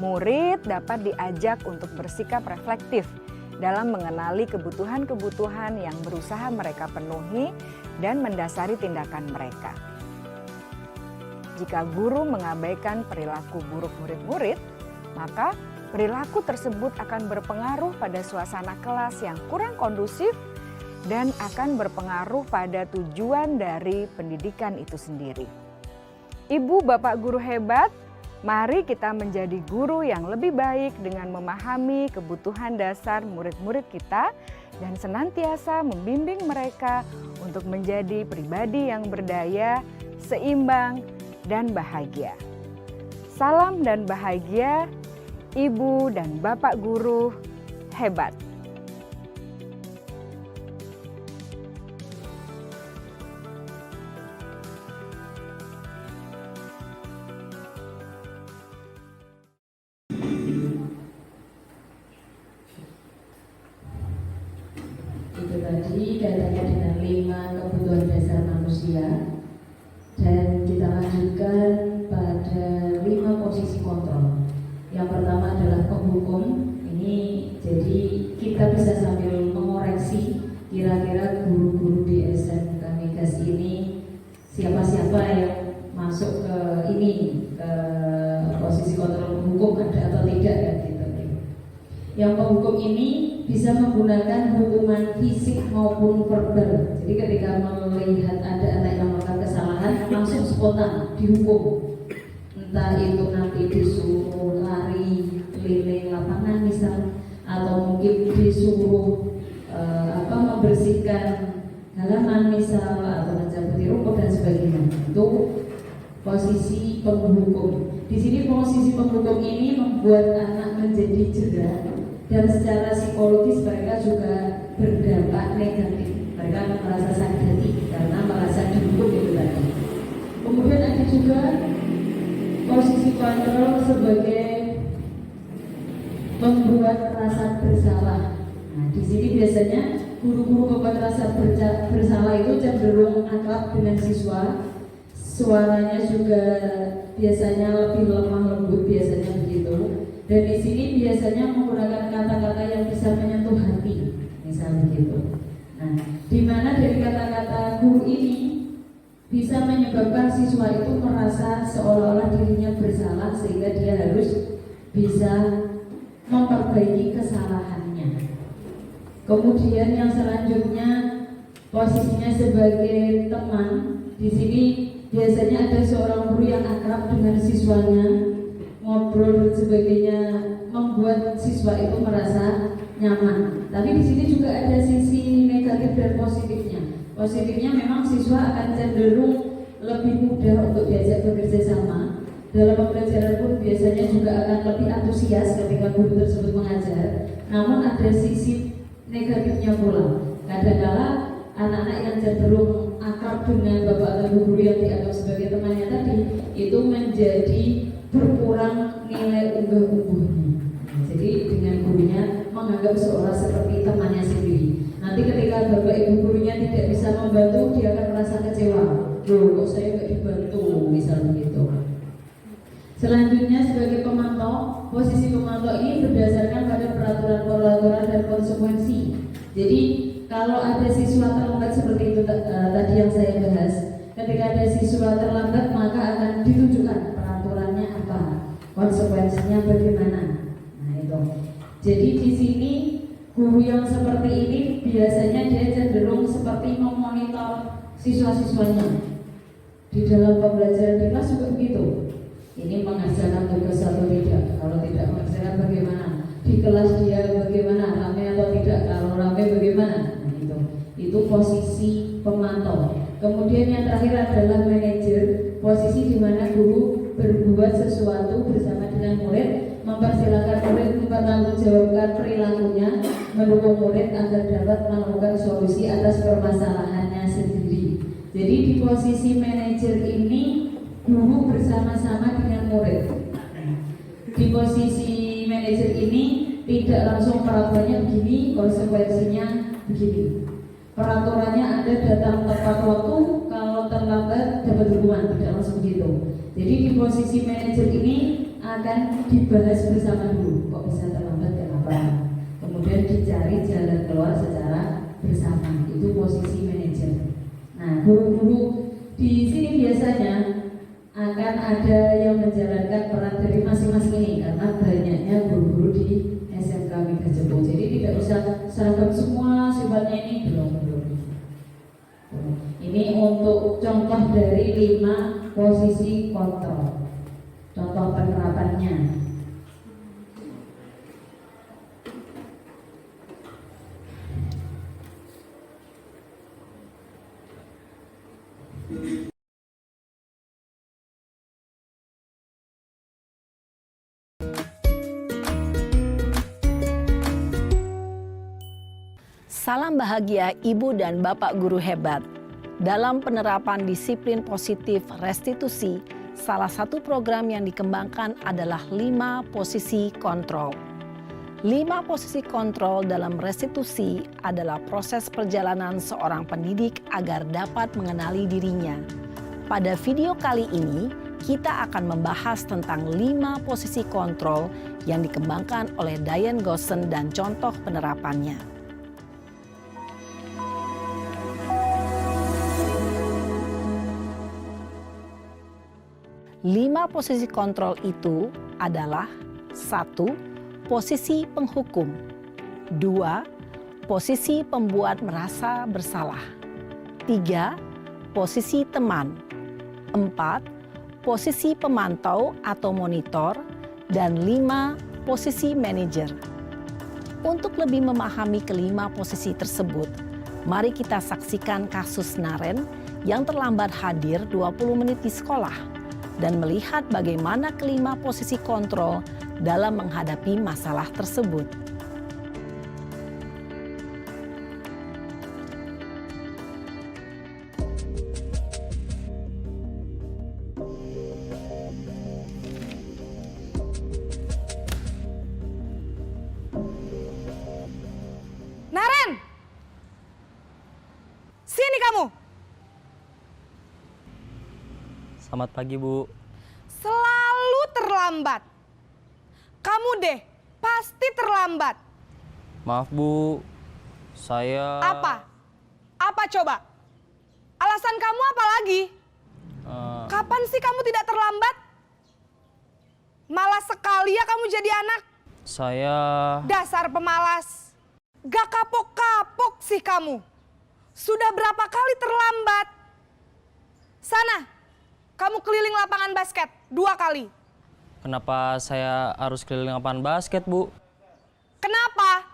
murid dapat diajak untuk bersikap reflektif dalam mengenali kebutuhan-kebutuhan yang berusaha mereka penuhi dan mendasari tindakan mereka. Jika guru mengabaikan perilaku buruk murid-murid, maka perilaku tersebut akan berpengaruh pada suasana kelas yang kurang kondusif dan akan berpengaruh pada tujuan dari pendidikan itu sendiri. Ibu, Bapak guru hebat, mari kita menjadi guru yang lebih baik dengan memahami kebutuhan dasar murid-murid kita dan senantiasa membimbing mereka untuk menjadi pribadi yang berdaya, seimbang, dan bahagia. Salam dan bahagia, Ibu dan Bapak guru hebat. Itu tadi kaitannya dengan 5 kebutuhan dasar manusia. Dan kita lanjutkan pada 5 posisi kontrol. Yang pertama adalah penghukum. Ini jadi kita bisa sambil mengoreksi kira-kira guru-guru di SMK Migas ini siapa-siapa yang masuk ke ini, ke posisi kontrol penghukum ada atau tidak kan gitu. Yang penghukum ini bisa menggunakan hukuman fisik maupun verbal. Jadi ketika melihat ada anak yang melakukan kesalahan langsung spontan dihukum. Entah itu nanti disuruh lari keliling lapangan misal, atau mungkin disuruh membersihkan halaman misal, atau mencabuti rumput dan sebagainya. Itu posisi penghukum. Di sini posisi penghukum ini membuat anak menjadi jera. Dan secara psikologis mereka juga berdampak negatif. Mereka akan merasa sakit hati karena merasa dihukum itu tadi. Kemudian ada juga posisi kontrol sebagai membuat rasa bersalah. Nah, di sini biasanya guru-guru membuat rasa bersalah itu cenderung akrab dengan siswa. Suaranya juga biasanya lebih lemah lembut, biasanya begitu. Dan di sini biasanya menggunakan kata-kata yang bisa menyentuh hati, misal begitu. Nah, di mana dari kata-kata guru ini bisa menyebabkan siswa itu merasa seolah-olah dirinya bersalah sehingga dia harus bisa memperbaiki kesalahannya. Kemudian yang selanjutnya posisinya sebagai teman. Di sini biasanya ada seorang guru yang akrab dengan siswanya, ngobrol dan sebagainya, membuat siswa itu merasa nyaman. Tapi di sini juga ada sisi negatif dan positifnya. Positifnya memang siswa akan cenderung lebih mudah untuk diajak bekerja sama. Dalam pembelajaran pun biasanya juga akan lebih antusias ketika guru tersebut mengajar. Namun ada sisi negatifnya pula. Kadang-kala anak-anak yang cenderung akrab dengan bapak atau guru yang dianggap sebagai temannya tadi itu menjadi berkurang nilai unggah-ungguhnya. Jadi dengan gurunya menganggap seolah seperti temannya sendiri. Nanti ketika bapak ibu gurunya tidak bisa membantu, dia akan merasa kecewa. Loh, kok saya nggak dibantu, misalnya begitu. Selanjutnya sebagai pemantau, posisi pemantau ini berdasarkan pada peraturan dan konsekuensi. Jadi kalau ada siswa terlambat seperti itu tadi yang saya bahas, ketika ada siswa terlambat maka akan ditunjukkan peraturannya apa, konsekuensinya bagaimana. Nah itu. Jadi di sini guru yang seperti ini biasanya dia cenderung seperti memonitor siswa-siswanya. Di dalam pembelajaran di kelas juga begitu. Ini mengerjakan tugas atau tidak. Kalau tidak mengerjakan bagaimana? Di kelas dia bagaimana? Ramai atau tidak? Kalau ramai bagaimana? Nah itu posisi pemantau. Kemudian yang terakhir adalah manajer, posisi di mana guru berbuat sesuatu bersama dengan murid, mempersilahkan murid mempertanggungjawabkan perilakunya, mendukung murid agar dapat menemukan solusi atas permasalahannya sendiri. Jadi di posisi manajer ini guru bersama-sama dengan murid. Di posisi manajer ini tidak langsung peraturannya begini, konsekuensinya begini. Peraturannya Anda datang tepat waktu, kalau terlambat dapat hukuman, tidak langsung begitu. Jadi di posisi manajer ini akan dibahas bersama dulu, kok bisa terlambat kenapa. Kemudian dicari jalan keluar secara bersama, itu posisi manajer. Nah, guru-guru di sini biasanya akan ada yang menjalankan peran dari masing-masing ini karena banyaknya guru-guru di SMK Mega Jepang. Jadi tidak usah seragam semua sifatnya ini belum. Ini untuk contoh dari 5 posisi kontrol. Contoh penerapannya. Salam bahagia Ibu dan Bapak guru hebat. Dalam penerapan disiplin positif restitusi, salah satu program yang dikembangkan adalah 5 posisi kontrol. 5 posisi kontrol dalam restitusi adalah proses perjalanan seorang pendidik agar dapat mengenali dirinya. Pada video kali ini, kita akan membahas tentang 5 posisi kontrol yang dikembangkan oleh Diane Goossen dan contoh penerapannya. 5 posisi kontrol itu adalah 1. Posisi penghukum, 2. Posisi pembuat merasa bersalah, 3. Posisi teman, 4. Posisi pemantau atau monitor, dan 5. Posisi manajer. Untuk lebih memahami kelima posisi tersebut, mari kita saksikan kasus Naren yang terlambat hadir 20 menit di sekolah dan melihat bagaimana kelima posisi kontrol dalam menghadapi masalah tersebut. Naren! Sini kamu! Selamat pagi, Bu. Selalu terlambat. Kamu deh, pasti terlambat. Maaf, Bu. Saya... Apa? Apa coba? Alasan kamu apa lagi? Kapan sih kamu tidak terlambat? Malas sekali ya kamu jadi anak. Saya... Dasar pemalas. Gak kapok-kapok sih kamu. Sudah berapa kali terlambat? Sana. Kamu keliling lapangan basket 2 kali. Kenapa saya harus keliling lapangan basket, Bu? Kenapa?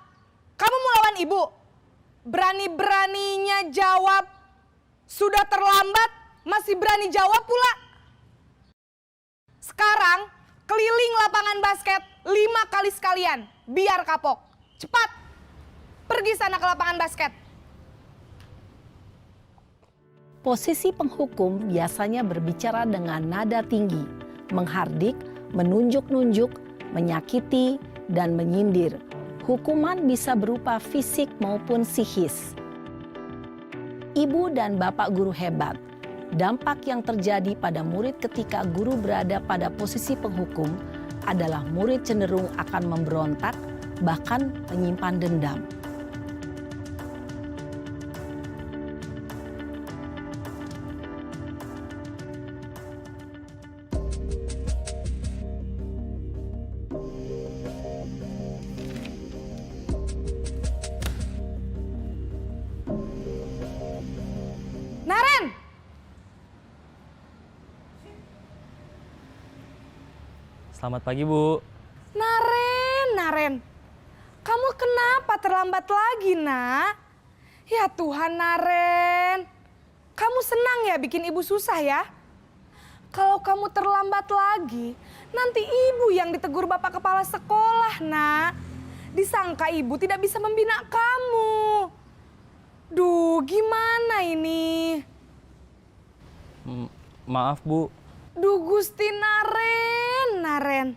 Kamu mau lawan ibu? Berani-beraninya jawab. Sudah terlambat, masih berani jawab pula. Sekarang, keliling lapangan basket 5 kali sekalian. Biar kapok. Cepat. Pergi sana ke lapangan basket. Posisi penghukum biasanya berbicara dengan nada tinggi, menghardik, menunjuk-nunjuk, menyakiti, dan menyindir. Hukuman bisa berupa fisik maupun psikis. Ibu dan bapak guru hebat. Dampak yang terjadi pada murid ketika guru berada pada posisi penghukum adalah murid cenderung akan memberontak, bahkan menyimpan dendam. Naren! Selamat pagi, Bu. Naren. Kamu kenapa terlambat lagi, Nak? Ya Tuhan, Naren. Kamu senang ya bikin ibu susah ya? Kalau kamu terlambat lagi, nanti ibu yang ditegur bapak kepala sekolah, Nak. Disangka ibu tidak bisa membina kamu. Duh, gimana ini? Maaf, Bu. Duh, Gusti Naren.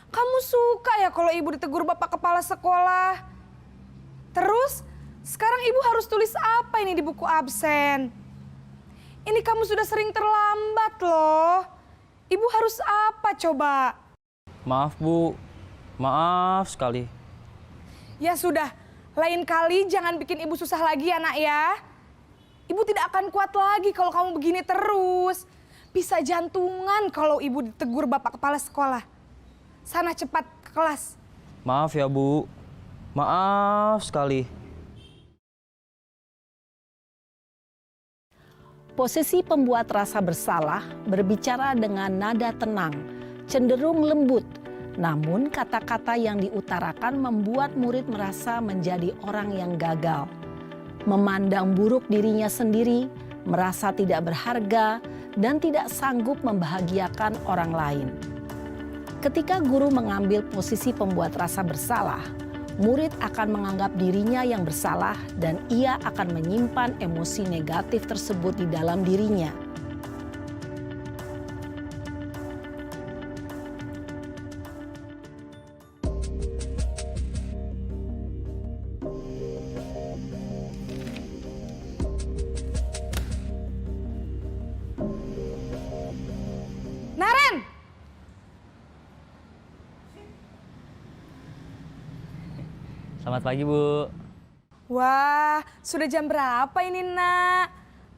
Kamu suka ya kalau ibu ditegur bapak kepala sekolah? Terus, sekarang ibu harus tulis apa ini di buku absen? Ini kamu sudah sering terlambat loh. Ibu harus apa coba? Maaf, Bu. Maaf sekali. Ya sudah, lain kali jangan bikin ibu susah lagi ya, Nak ya. Ibu tidak akan kuat lagi kalau kamu begini terus. Bisa jantungan kalau ibu ditegur bapak kepala sekolah. Sana cepat ke kelas. Maaf ya, Bu. Maaf sekali. Posisi pembuat rasa bersalah berbicara dengan nada tenang, cenderung lembut. Namun kata-kata yang diutarakan membuat murid merasa menjadi orang yang gagal. Memandang buruk dirinya sendiri, merasa tidak berharga, dan tidak sanggup membahagiakan orang lain. Ketika guru mengambil posisi pembuat rasa bersalah, murid akan menganggap dirinya yang bersalah dan ia akan menyimpan emosi negatif tersebut di dalam dirinya. Naren! Selamat pagi, Bu. Wah, sudah jam berapa ini, Nak?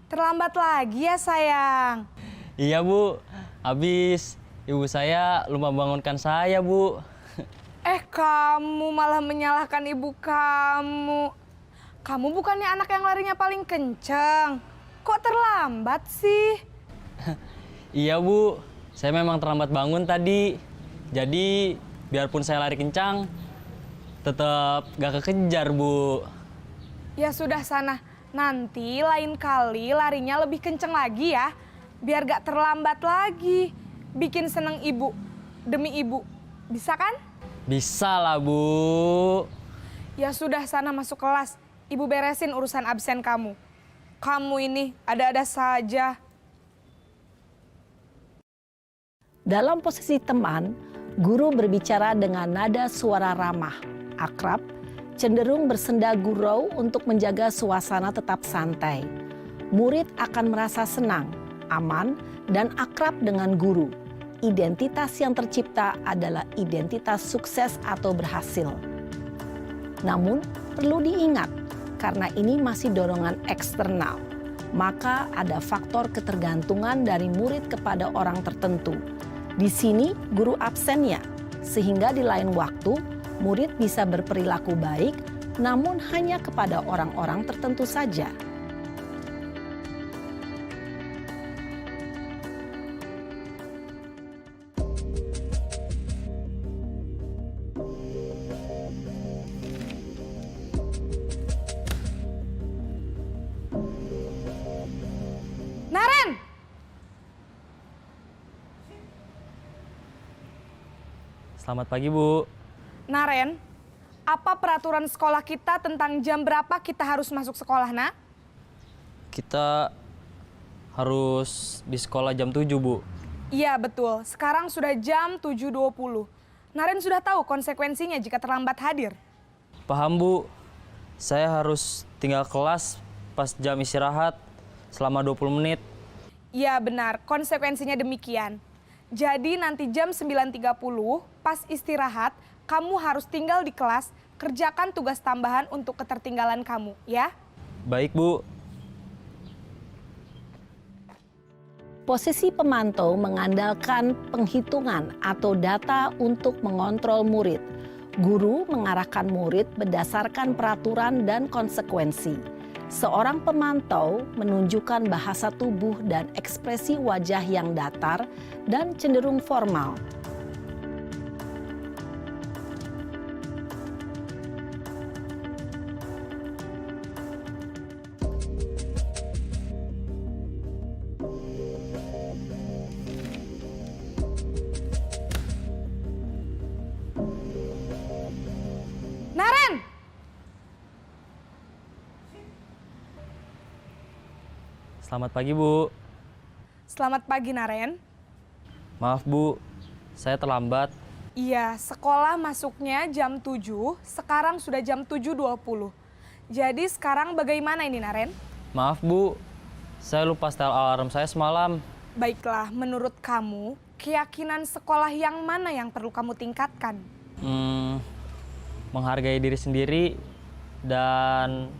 Terlambat lagi ya, sayang? Iya, Bu. Habis ibu saya lupa bangunkan saya, Bu. Kamu malah menyalahkan ibu kamu. Kamu bukannya anak yang larinya paling kenceng. Kok terlambat sih? Iya, Bu. Saya memang terlambat bangun tadi. Jadi, biarpun saya lari kencang, tetap gak kekejar, Bu. Ya sudah sana, nanti lain kali larinya lebih kenceng lagi ya. Biar gak terlambat lagi. Bikin seneng ibu, demi ibu. Bisa kan? Bisa lah, Bu. Ya sudah sana masuk kelas. Ibu beresin urusan absen kamu. Kamu ini ada-ada saja. Dalam posisi teman, guru berbicara dengan nada suara ramah, akrab, cenderung bersenda gurau untuk menjaga suasana tetap santai. Murid akan merasa senang, aman, dan akrab dengan guru. Identitas yang tercipta adalah identitas sukses atau berhasil. Namun, perlu diingat, karena ini masih dorongan eksternal, maka ada faktor ketergantungan dari murid kepada orang tertentu. Di sini guru absennya, sehingga di lain waktu murid bisa berperilaku baik, namun hanya kepada orang-orang tertentu saja. Naren! Selamat pagi, Bu. Naren, apa peraturan sekolah kita tentang jam berapa kita harus masuk sekolah, Nak? Kita harus di sekolah jam 7, Bu. Iya betul, sekarang sudah jam 7.20. Naren sudah tahu konsekuensinya jika terlambat hadir. Paham Bu, saya harus tinggal kelas pas jam istirahat selama 20 menit. Iya benar, konsekuensinya demikian. Jadi nanti jam 9.30 pas istirahat, kamu harus tinggal di kelas, kerjakan tugas tambahan untuk ketertinggalan kamu, ya? Baik Bu. Posisi pemantau mengandalkan penghitungan atau data untuk mengontrol murid. Guru mengarahkan murid berdasarkan peraturan dan konsekuensi. Seorang pemantau menunjukkan bahasa tubuh dan ekspresi wajah yang datar dan cenderung formal. Naren! Selamat pagi Bu. Selamat pagi Naren. Maaf Bu, saya terlambat. Iya, sekolah masuknya jam 7, sekarang sudah jam 7.20. Jadi sekarang bagaimana ini Naren? Maaf Bu, saya lupa setel alarm saya semalam. Baiklah, menurut kamu, keyakinan sekolah yang mana yang perlu kamu tingkatkan? Menghargai diri sendiri dan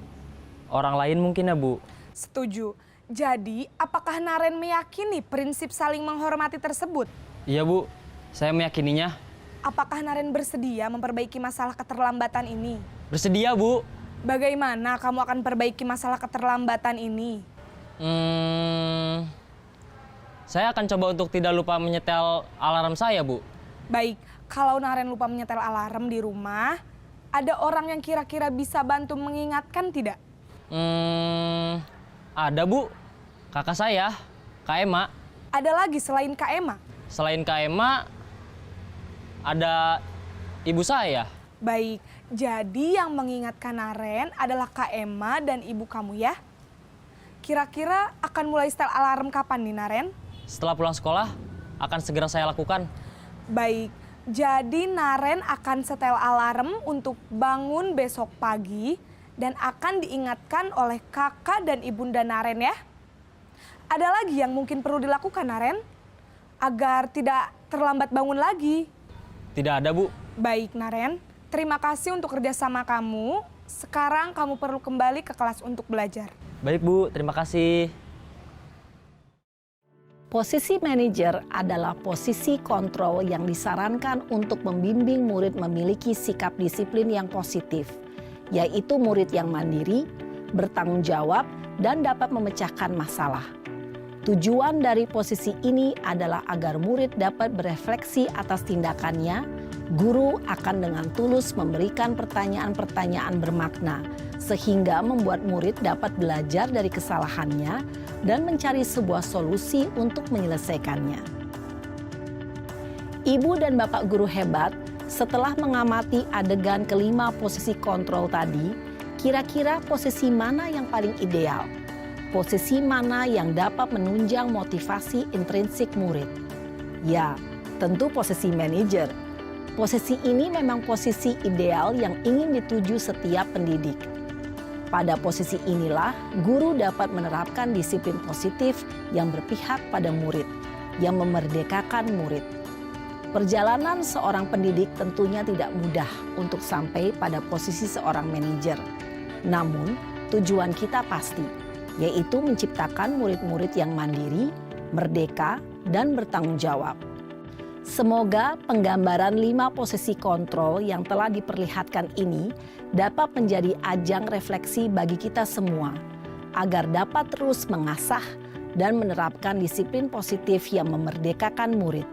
orang lain mungkin ya Bu. Setuju. Jadi, apakah Naren meyakini prinsip saling menghormati tersebut? Iya Bu, saya meyakininya. Apakah Naren bersedia memperbaiki masalah keterlambatan ini? Bersedia Bu. Bagaimana kamu akan perbaiki masalah keterlambatan ini? Saya akan coba untuk tidak lupa menyetel alarm saya Bu. Baik, kalau Naren lupa menyetel alarm di rumah, ada orang yang kira-kira bisa bantu mengingatkan tidak? Ada Bu, kakak saya, Kak Ema. Ada lagi selain Kak Ema? Selain Kak Ema, ada ibu saya. Baik, jadi yang mengingatkan Naren adalah Kak Ema dan ibu kamu ya? Kira-kira akan mulai setel alarm kapan nih Naren? Setelah pulang sekolah, akan segera saya lakukan. Baik, jadi Naren akan setel alarm untuk bangun besok pagi dan akan diingatkan oleh kakak dan ibunda Naren ya. Ada lagi yang mungkin perlu dilakukan Naren? Agar tidak terlambat bangun lagi. Tidak ada Bu. Baik Naren, terima kasih untuk kerjasama kamu. Sekarang kamu perlu kembali ke kelas untuk belajar. Baik Bu, terima kasih. Posisi manajer adalah posisi kontrol yang disarankan untuk membimbing murid memiliki sikap disiplin yang positif, yaitu murid yang mandiri, bertanggung jawab, dan dapat memecahkan masalah. Tujuan dari posisi ini adalah agar murid dapat berefleksi atas tindakannya. Guru akan dengan tulus memberikan pertanyaan-pertanyaan bermakna, sehingga membuat murid dapat belajar dari kesalahannya dan mencari sebuah solusi untuk menyelesaikannya. Ibu dan Bapak guru hebat, setelah mengamati adegan kelima posisi kontrol tadi, kira-kira posisi mana yang paling ideal? Posisi mana yang dapat menunjang motivasi intrinsik murid? Ya, tentu posisi manajer. Posisi ini memang posisi ideal yang ingin dituju setiap pendidik. Pada posisi inilah, guru dapat menerapkan disiplin positif yang berpihak pada murid, yang memerdekakan murid. Perjalanan seorang pendidik tentunya tidak mudah untuk sampai pada posisi seorang manajer. Namun, tujuan kita pasti, yaitu menciptakan murid-murid yang mandiri, merdeka, dan bertanggung jawab. Semoga penggambaran 5 posisi kontrol yang telah diperlihatkan ini dapat menjadi ajang refleksi bagi kita semua, agar dapat terus mengasah dan menerapkan disiplin positif yang memerdekakan murid.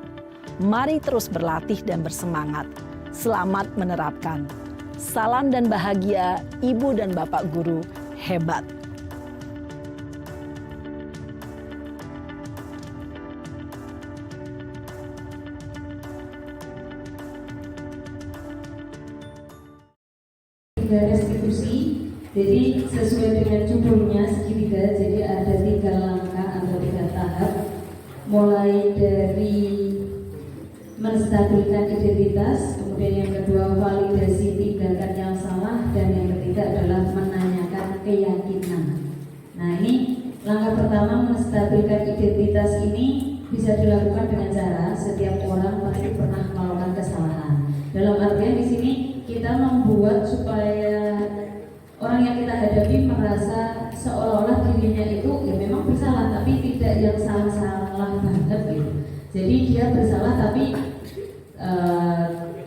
Mari terus berlatih dan bersemangat. Selamat menerapkan. Salam dan bahagia, Ibu dan Bapak guru hebat. Tiga restitusi, jadi sesuai dengan judulnya segitiga, jadi ada 3 langkah atau 3 tahap. mulai dari menstabilkan identitas, kemudian yang kedua validasi tindakan yang salah, dan yang ketiga adalah menanyakan keyakinan. Nah, ini langkah pertama, menstabilkan identitas ini bisa dilakukan dengan cara setiap orang pasti pernah melakukan kesalahan. Dalam artian di sini kita membuat supaya orang yang kita hadapi merasa seolah-olah dirinya itu ya memang bersalah, tapi tidak yang salah-salah banget gitu. Jadi dia bersalah tapi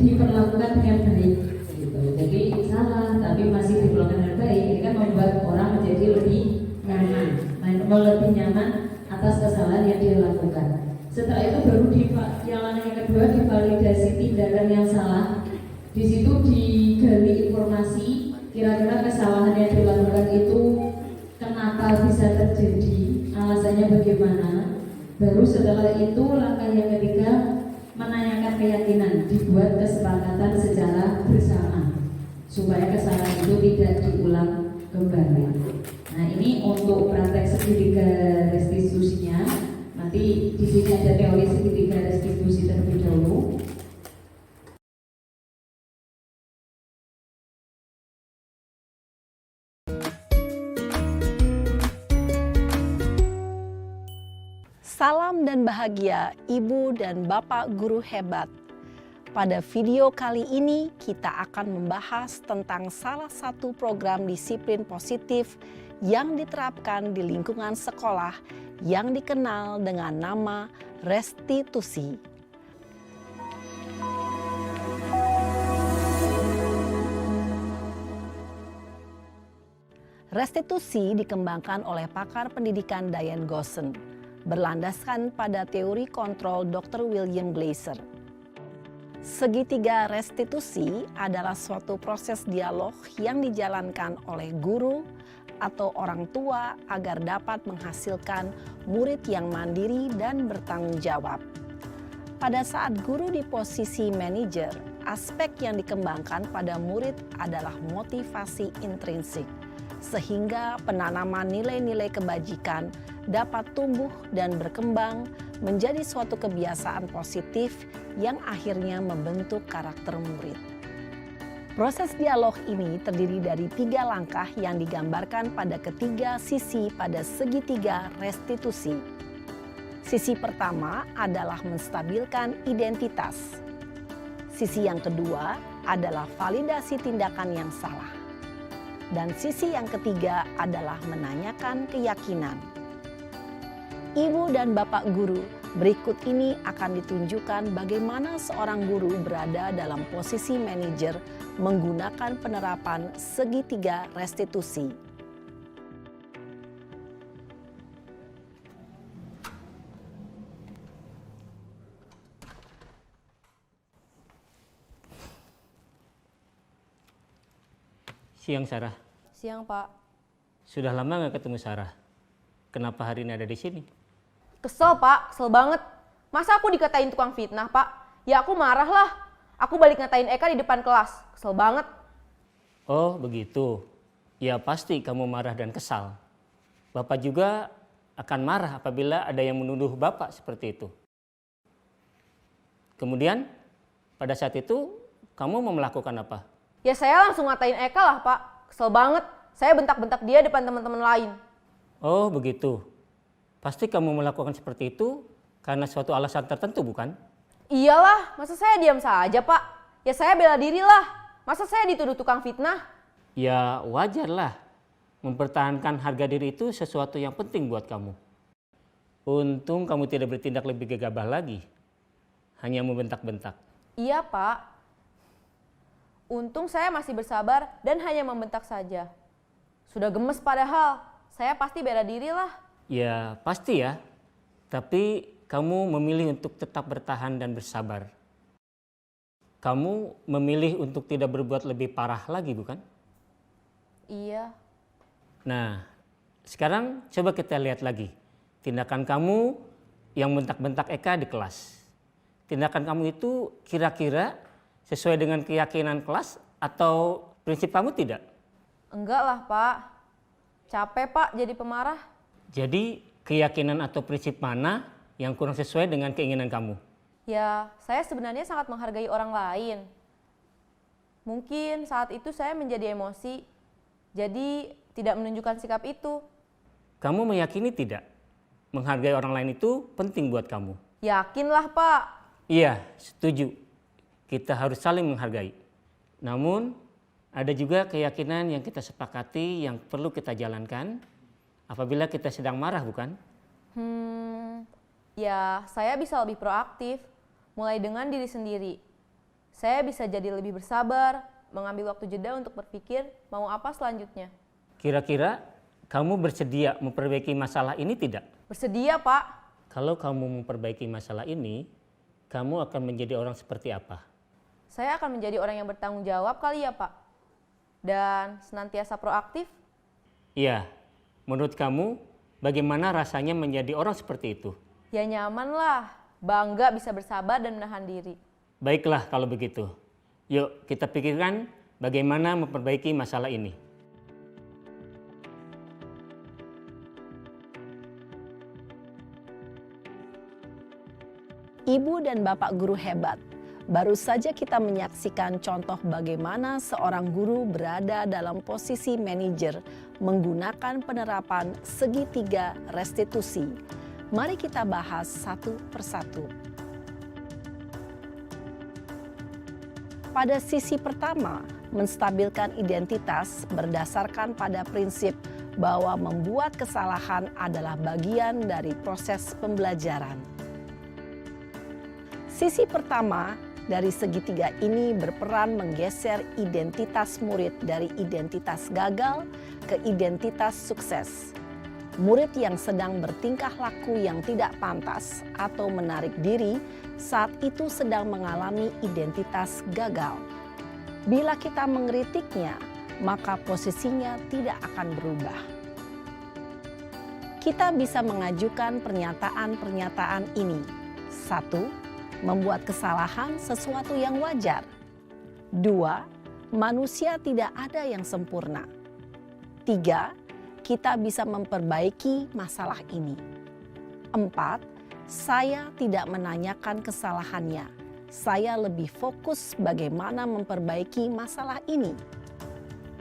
diperlakukan dengan baik gitu. Jadi salah tapi masih diperlakukan dengan baik. Ini kan membuat orang menjadi lebih nyaman atas kesalahan yang dia lakukan. Setelah itu baru yang kedua divalidasi tindakan yang salah. Di situ digali informasi kira-kira kesalahan yang dilakukan itu kenapa bisa terjadi, alasannya bagaimana. Baru setelah itu langkah yang ketiga menanyakan keyakinan, dibuat kesepakatan secara bersama supaya kesalahan itu tidak diulang kembali. Nah, ini untuk praktek segitiga restitusinya. Nanti di sini ada teori segitiga restitusi terlebih dahulu. Salam dan bahagia Ibu dan Bapak guru hebat. Pada video kali ini kita akan membahas tentang salah satu program disiplin positif yang diterapkan di lingkungan sekolah yang dikenal dengan nama restitusi. Restitusi dikembangkan oleh pakar pendidikan Diane Gosson, berlandaskan pada teori kontrol Dr. William Glasser. Segitiga restitusi adalah suatu proses dialog yang dijalankan oleh guru atau orang tua agar dapat menghasilkan murid yang mandiri dan bertanggung jawab. Pada saat guru di posisi manajer, aspek yang dikembangkan pada murid adalah motivasi intrinsik, sehingga penanaman nilai-nilai kebajikan dapat tumbuh dan berkembang menjadi suatu kebiasaan positif yang akhirnya membentuk karakter murid. Proses dialog ini terdiri dari 3 langkah yang digambarkan pada ketiga sisi pada segitiga restitusi. Sisi pertama adalah menstabilkan identitas. Sisi yang kedua adalah validasi tindakan yang salah. Dan sisi yang ketiga adalah menanyakan keyakinan. Ibu dan Bapak guru, berikut ini akan ditunjukkan bagaimana seorang guru berada dalam posisi manajer menggunakan penerapan segitiga restitusi. Siang, Sarah. Siang, Pak. Sudah lama nggak ketemu Sarah? Kenapa hari ini ada di sini? Kesel, Pak. Kesel banget. Masa aku dikatain tukang fitnah, Pak? Ya aku marah lah. Aku balik ngatain Eka di depan kelas. Kesel banget. Oh, begitu. Ya pasti kamu marah dan kesal. Bapak juga akan marah apabila ada yang menuduh Bapak seperti itu. Kemudian, pada saat itu, kamu mau melakukan apa? Ya saya langsung ngatain Eka lah, Pak. Kesel banget. Saya bentak-bentak dia depan teman-teman lain. Oh, begitu. Pasti kamu melakukan seperti itu karena suatu alasan tertentu, bukan? Iyalah, masa saya diam saja, Pak? Ya saya bela diri lah. Masa saya dituduh tukang fitnah? Ya wajarlah. Mempertahankan harga diri itu sesuatu yang penting buat kamu. Untung kamu tidak bertindak lebih gegabah lagi. Hanya membentak-bentak. Iya, Pak. Untung saya masih bersabar dan hanya membentak saja. Sudah gemes padahal. Saya pasti bela diri lah. Ya pasti ya. Tapi kamu memilih untuk tetap bertahan dan bersabar. Kamu memilih untuk tidak berbuat lebih parah lagi, bukan? Iya. Nah, sekarang coba kita lihat lagi. Tindakan kamu yang bentak-bentak Eka di kelas. Tindakan kamu itu kira-kira sesuai dengan keyakinan kelas atau prinsip kamu tidak? Enggak lah, Pak. Capek, Pak, jadi pemarah. Jadi keyakinan atau prinsip mana yang kurang sesuai dengan keinginan kamu? Ya, saya sebenarnya sangat menghargai orang lain. Mungkin saat itu saya menjadi emosi, jadi tidak menunjukkan sikap itu. Kamu meyakini tidak? Menghargai orang lain itu penting buat kamu. Yakinlah, Pak. Iya, setuju. Kita harus saling menghargai. Namun, ada juga keyakinan yang kita sepakati yang perlu kita jalankan apabila kita sedang marah, bukan? Ya, saya bisa lebih proaktif, mulai dengan diri sendiri. Saya bisa jadi lebih bersabar, mengambil waktu jeda untuk berpikir mau apa selanjutnya. Kira-kira kamu bersedia memperbaiki masalah ini tidak? Bersedia, Pak. Kalau kamu memperbaiki masalah ini, kamu akan menjadi orang seperti apa? Saya akan menjadi orang yang bertanggung jawab kali ya, Pak. Dan senantiasa proaktif. Iya, menurut kamu bagaimana rasanya menjadi orang seperti itu? Ya nyaman lah, bangga bisa bersabar dan menahan diri. Baiklah kalau begitu. Yuk kita pikirkan bagaimana memperbaiki masalah ini. Ibu dan Bapak guru hebat. Baru saja kita menyaksikan contoh bagaimana seorang guru berada dalam posisi manajer menggunakan penerapan segitiga restitusi. Mari kita bahas satu persatu. Pada sisi pertama, menstabilkan identitas berdasarkan pada prinsip bahwa membuat kesalahan adalah bagian dari proses pembelajaran. Sisi pertama dari segitiga ini berperan menggeser identitas murid dari identitas gagal ke identitas sukses. Murid yang sedang bertingkah laku yang tidak pantas atau menarik diri saat itu sedang mengalami identitas gagal. Bila kita mengkritiknya, maka posisinya tidak akan berubah. Kita bisa mengajukan pernyataan-pernyataan ini. 1. Membuat kesalahan sesuatu yang wajar. 2. Manusia tidak ada yang sempurna. 3. Kita bisa memperbaiki masalah ini. 4. Saya tidak menanyakan kesalahannya. Saya lebih fokus bagaimana memperbaiki masalah ini.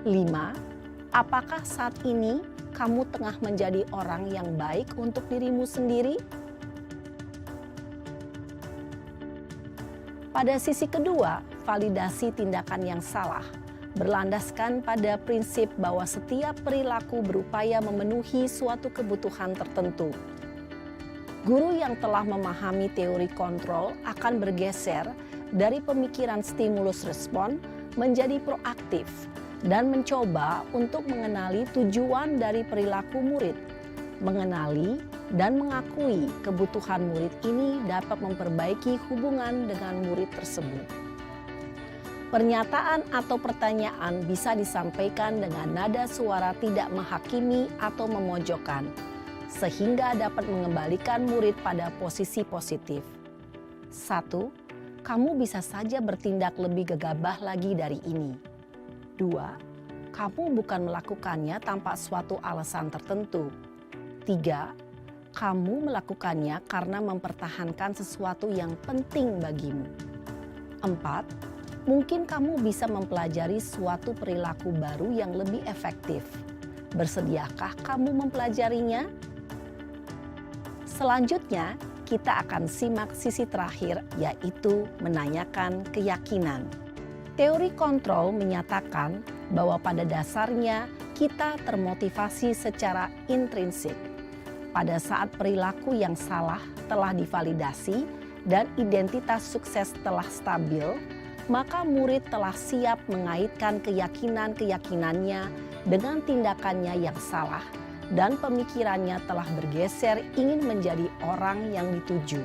5. Apakah saat ini kamu tengah menjadi orang yang baik untuk dirimu sendiri? Pada sisi kedua, validasi tindakan yang salah berlandaskan pada prinsip bahwa setiap perilaku berupaya memenuhi suatu kebutuhan tertentu. Guru yang telah memahami teori kontrol akan bergeser dari pemikiran stimulus respon menjadi proaktif dan mencoba untuk mengenali tujuan dari perilaku murid. Mengenali dan mengakui kebutuhan murid ini dapat memperbaiki hubungan dengan murid tersebut. Pernyataan atau pertanyaan bisa disampaikan dengan nada suara tidak menghakimi atau memojokkan, sehingga dapat mengembalikan murid pada posisi positif. 1. Kamu bisa saja bertindak lebih gegabah lagi dari ini. 2. Kamu bukan melakukannya tanpa suatu alasan tertentu. 3. Kamu melakukannya karena mempertahankan sesuatu yang penting bagimu. 4. Mungkin kamu bisa mempelajari suatu perilaku baru yang lebih efektif. Bersediakah kamu mempelajarinya? Selanjutnya, kita akan simak sisi terakhir, yaitu menanyakan keyakinan. Teori kontrol menyatakan bahwa pada dasarnya kita termotivasi secara intrinsik. Pada saat perilaku yang salah telah divalidasi dan identitas sukses telah stabil, maka murid telah siap mengaitkan keyakinan-keyakinannya dengan tindakannya yang salah dan pemikirannya telah bergeser ingin menjadi orang yang dituju.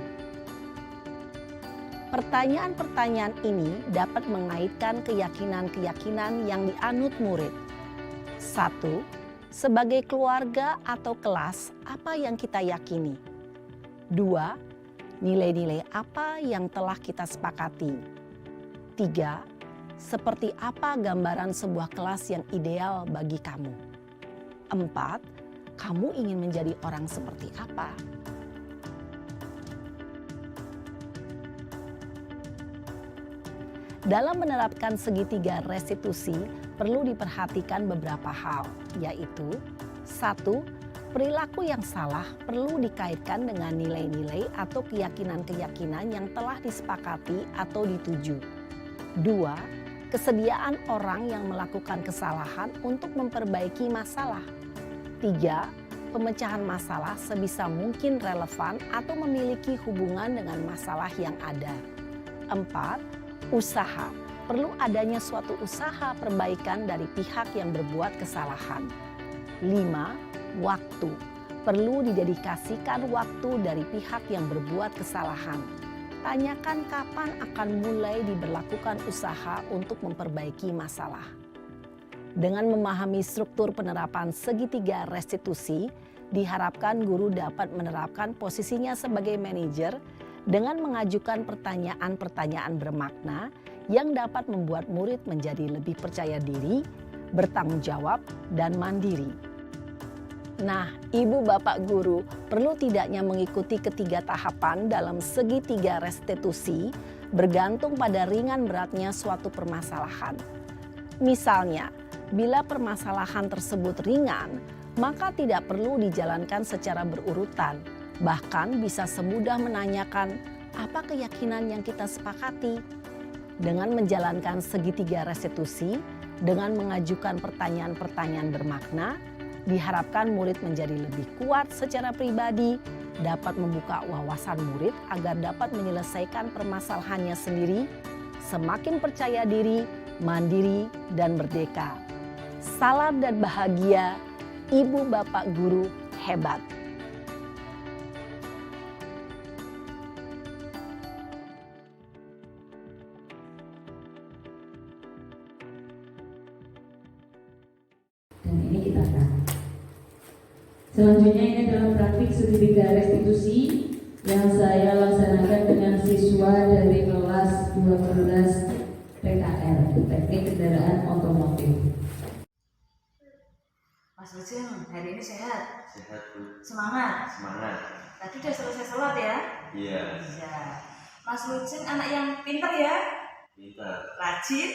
Pertanyaan-pertanyaan ini dapat mengaitkan keyakinan-keyakinan yang dianut murid. 1. Sebagai keluarga atau kelas, apa yang kita yakini? 2. Nilai-nilai apa yang telah kita sepakati? 3. Seperti apa gambaran sebuah kelas yang ideal bagi kamu? 4. Kamu ingin menjadi orang seperti apa? Dalam menerapkan segitiga restitusi, perlu diperhatikan beberapa hal, yaitu 1. Perilaku yang salah perlu dikaitkan dengan nilai-nilai atau keyakinan-keyakinan yang telah disepakati atau dituju. 2. Kesediaan orang yang melakukan kesalahan untuk memperbaiki masalah. 3. Pemecahan masalah sebisa mungkin relevan atau memiliki hubungan dengan masalah yang ada. 4. Usaha. Perlu adanya suatu usaha perbaikan dari pihak yang berbuat kesalahan. 5. Waktu. Perlu didedikasikan waktu dari pihak yang berbuat kesalahan. Tanyakan kapan akan mulai diberlakukan usaha untuk memperbaiki masalah. Dengan memahami struktur penerapan segitiga restitusi, diharapkan guru dapat menerapkan posisinya sebagai manajer dengan mengajukan pertanyaan-pertanyaan bermakna yang dapat membuat murid menjadi lebih percaya diri, bertanggung jawab, dan mandiri. Nah, Ibu Bapak Guru perlu tidaknya mengikuti ketiga tahapan dalam segitiga restitusi bergantung pada ringan beratnya suatu permasalahan. Misalnya, bila permasalahan tersebut ringan, maka tidak perlu dijalankan secara berurutan. Bahkan bisa semudah menanyakan apa keyakinan yang kita sepakati. Dengan menjalankan segitiga restitusi, dengan mengajukan pertanyaan-pertanyaan bermakna, diharapkan murid menjadi lebih kuat secara pribadi, dapat membuka wawasan murid agar dapat menyelesaikan permasalahannya sendiri, semakin percaya diri, mandiri, dan merdeka. Salam dan bahagia, Ibu Bapak Guru hebat. Dan ini kita akan. Selanjutnya ini adalah praktik segitiga restitusi yang saya laksanakan dengan siswa dari kelas 12 PKR, Teknik Kendaraan Otomotif. Mas Ujung, hari ini sehat? Sehat, Bu. Semangat? Semangat. Tadi udah selesai sholat ya? Iya. Iya. Mas Ujung anak yang pintar ya? Pintar. Rajin?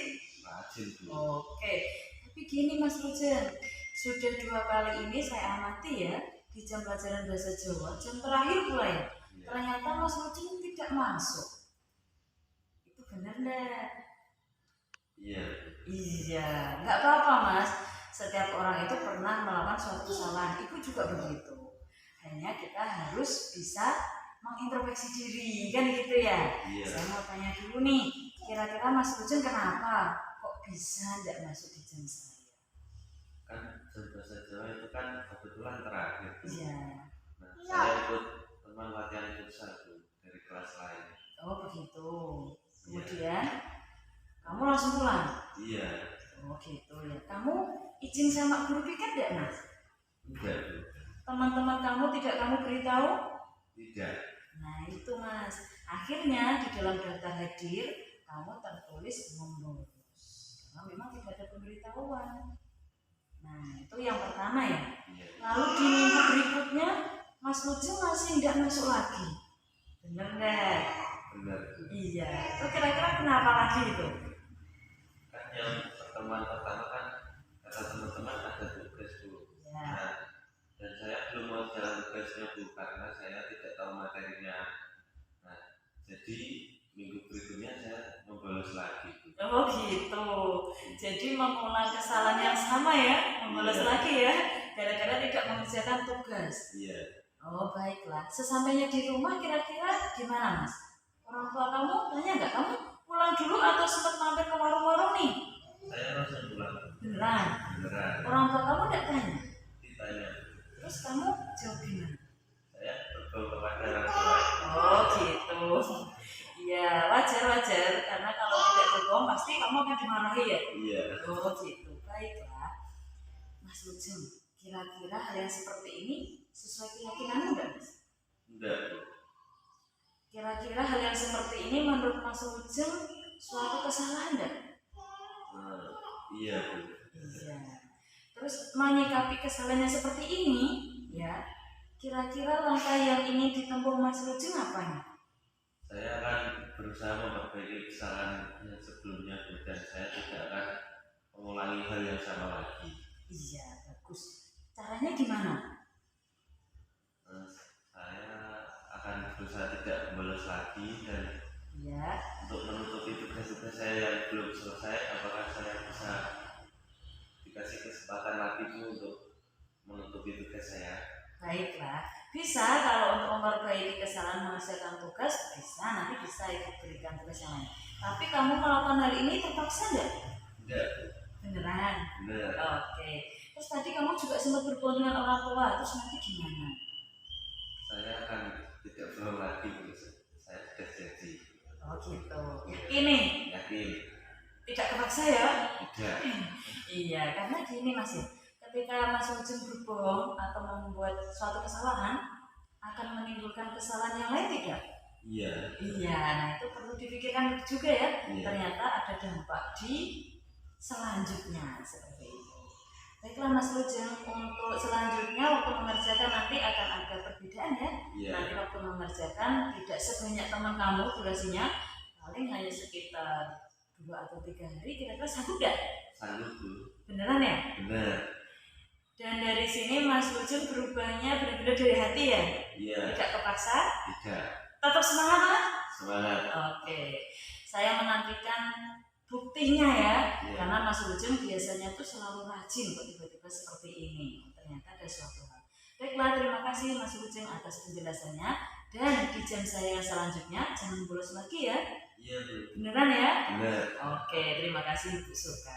Rajin, Bu. Oke. Tapi gini Mas Ujung, sudah 2 kali ini saya amati ya di jam pelajaran bahasa Jawa, jam terakhir pula ya. Ternyata Mas Ujung tidak masuk. Itu benar enggak? Iya. Iya, nggak apa-apa Mas. Setiap orang itu pernah melakukan suatu kesalahan. Itu juga begitu. Hanya kita harus bisa mengintrospeksi diri, kan gitu ya. Iya. Saya mau tanya dulu nih, kira-kira Mas Ujung kenapa kok bisa tidak masuk di jam saya? Kan jam bahasa Jawa itu kan kebetulan terakhir. Iya. Nah, saya ikut teman latihan futsal, Bu, dari kelas lain. Oh begitu. Kemudian kamu langsung pulang? Iya. Oh gitu ya. Kamu izin sama guru piket tidak Mas? Tidak, Bu. Teman-teman kamu tidak kamu beritahu? Tidak. Nah itu Mas. Akhirnya di dalam daftar hadir kamu tertulis belum lulus. Karena memang tidak ada pemberitahuan. Nah itu yang pertama ya. Iya. Lalu di minggu berikutnya Mas Ujung masih tidak masuk lagi. Bener nggak? Benar. Iya. Itu kira-kira kenapa lagi itu? Kan yang pertemuan pertama kan kata teman-teman ada tugas, Bu. Ya. Nah, dan saya belum mau jalan tugasnya, Bu, karena saya tidak tahu materinya. Nah, jadi minggu berikutnya saya membolos lagi, Bu. Oh gitu. Jadi mengulang kesalahan yang sama ya, membolos lagi ya, gara-gara tidak mengerjakan tugas. Iya. Oh baiklah. Sesampainya di rumah kira-kira gimana Mas? Orang tua kamu tanya nggak kamu pulang dulu atau sempat mampir ke warung-warung nih? Saya langsung pulang. Beneran? Beneran. Orang tua kamu nggak tanya? Ditanya. Terus kamu jawab gimana? Saya bergaul kepada orang tua. Oh gitu. Iya wajar karena kalau tidak berbohong pasti kamu akan dimarahi ya. Iya. Oh gitu. Baiklah. Mas Ujung, kira-kira hal yang seperti ini sesuai keyakinanmu nggak Mas? Enggak, Bu. Kira-kira hal yang seperti ini menurut Mas Ujung suatu kesalahan nggak? Iya, Bu. Iya. Terus menyikapi kesalahannya seperti ini, ya. Kira-kira langkah yang ingin ditempuh Mas Ujung apa nih? Saya akan berusaha memperbaiki kesalahan yang sebelumnya Bu, dan saya tidak akan mengulangi hal yang sama lagi. Iya, bagus. Caranya gimana? Saya akan berusaha tidak bolos lagi, dan Ya. untuk menutupi tugas-tugas saya yang belum selesai, apakah saya bisa dikasih kesempatan lagi Bu untuk menutupi tugas saya? Baiklah, bisa kalau untuk memperbaiki kesalahan menyelesaikan tugas, bisa, nanti bisa ikut berikan tugas yang lain. Tapi kamu melakukan hal ini terpaksa enggak? Enggak. Beneran? Bener. Oke. Terus tadi kamu juga sempat berbohong dengan orang tua, terus nanti gimana? Saya akan tidak bohong lagi Bu, saya sudah janji. Oh gitu. Yakin nih? Yakin. Tidak terpaksa ya? Tidak. Iya, karena gini Mas ya. Ketika Mas Ujung berbohong atau membuat suatu kesalahan, akan menimbulkan kesalahan yang lain tidak? Iya. Iya, nah itu perlu dipikirkan juga ya. Iya. Ternyata ada dampak di selanjutnya seperti itu. Baiklah Mas Ujung, untuk selanjutnya waktu mengerjakan nanti akan ada perbedaan ya. Iya. Nanti waktu mengerjakan tidak sebanyak teman kamu durasinya, paling hanya sekitar 2 atau 3 hari. Kira-kira sanggup nggak? Sanggup Bu. Beneran ya? Bener. Dan dari sini Mas Ujung berubahnya benar-benar dari hati ya? Iya. Tidak kepaksa? Tidak. Tetap semangat Mas? Semangat. Oke. Saya menantikan buktinya ya. Iya. Karena Mas Ujung biasanya tuh selalu rajin kok tiba-tiba seperti ini. Ternyata ada suatu hal. Baiklah, terima kasih Mas Ujung atas penjelasannya. Dan di jam saya yang selanjutnya jangan bolos lagi ya. Iya Bu. Beneran ya? Bener. Oke, terima kasih Bu Sulka.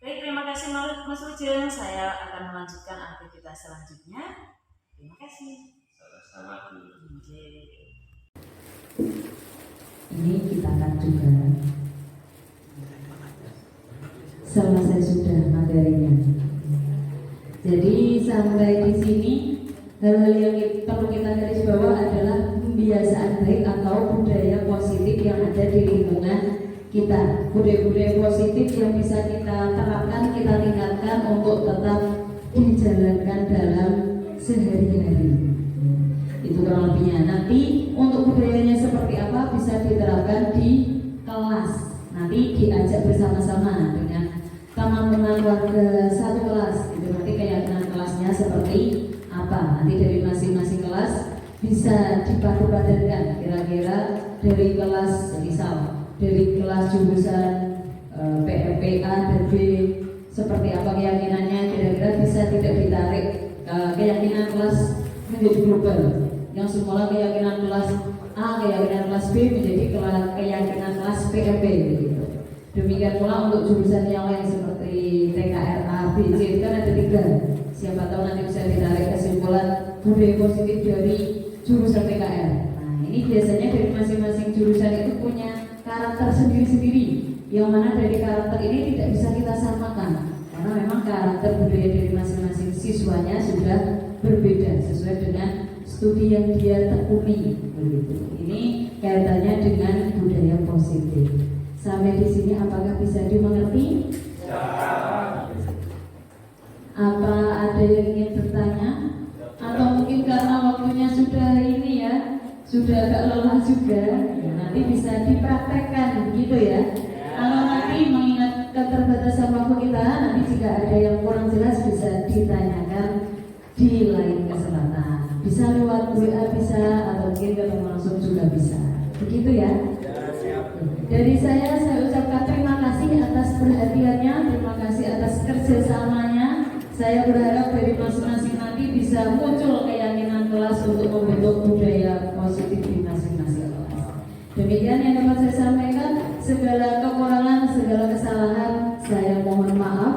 Baik, terima kasih Mas Ujung. Saya akan melanjutkan aktivitas selanjutnya. Terima kasih. Sama-sama Bu. Ini kita akan juga selesai sudah materinya. Jadi sampai di sini hal-hal yang perlu kita garis bawah adalah kebiasaan baik atau budaya positif yang ada di lingkungan kita. Budaya-budaya positif yang bisa kita terapkan, kita tingkatkan untuk tetap dijalankan dalam sehari-hari. Itu kurang lebihnya. Nanti untuk budayanya seperti apa bisa diterapkan di kelas. Nanti diajak bersama-sama dengan teman-teman warga satu kelas. Itu nanti keyakinan kelasnya seperti apa. Nanti dari masing-masing kelas bisa dipadu-padankan. Kira-kira dari kelas, misal dari kelas jurusan PMP A dan B seperti apa keyakinannya, kira-kira bisa tidak ditarik keyakinan kelas menjadi global. Yang semula keyakinan kelas A, keyakinan kelas B menjadi keyakinan kelas PMP begitu. Demikian pula untuk jurusan yang lain seperti TKR A, B, C, kan ada 3. Siapa tahu nanti bisa ditarik kesimpulan budaya positif dari jurusan TKR. Nah, ini biasanya dari masing-masing jurusan itu punya karakter sendiri-sendiri. Yang mana dari karakter ini tidak bisa kita samakan karena memang karakter budaya dari masing-masing siswanya sudah berbeda sesuai dengan studi yang dia tekuni begitu. Ini kaitannya dengan budaya positif. Sampai di sini apakah bisa dimengerti? Ya. Apa ada yang ingin bertanya? Atau mungkin karena waktunya sudah ini ya, sudah agak lelah juga, ya, nanti bisa dipraktekkan gitu ya. Kalau nanti mengingat keterbatasan waktu kita, nanti jika ada yang kurang jelas bisa ditanyakan di lain kesempatan. Bisa lewat WA bisa, atau mungkin ketemu langsung juga bisa. Begitu ya. Dari saya ucapkan terima kasih atas perhatiannya, terima kasih atas kerjasamanya. Saya berharap dari masing-masing nanti bisa muncul keyakinan kelas untuk membentuk budaya positif di masing-masing kelas. Demikian yang dapat saya sampaikan. Segala kekurangan, segala kesalahan saya mohon maaf.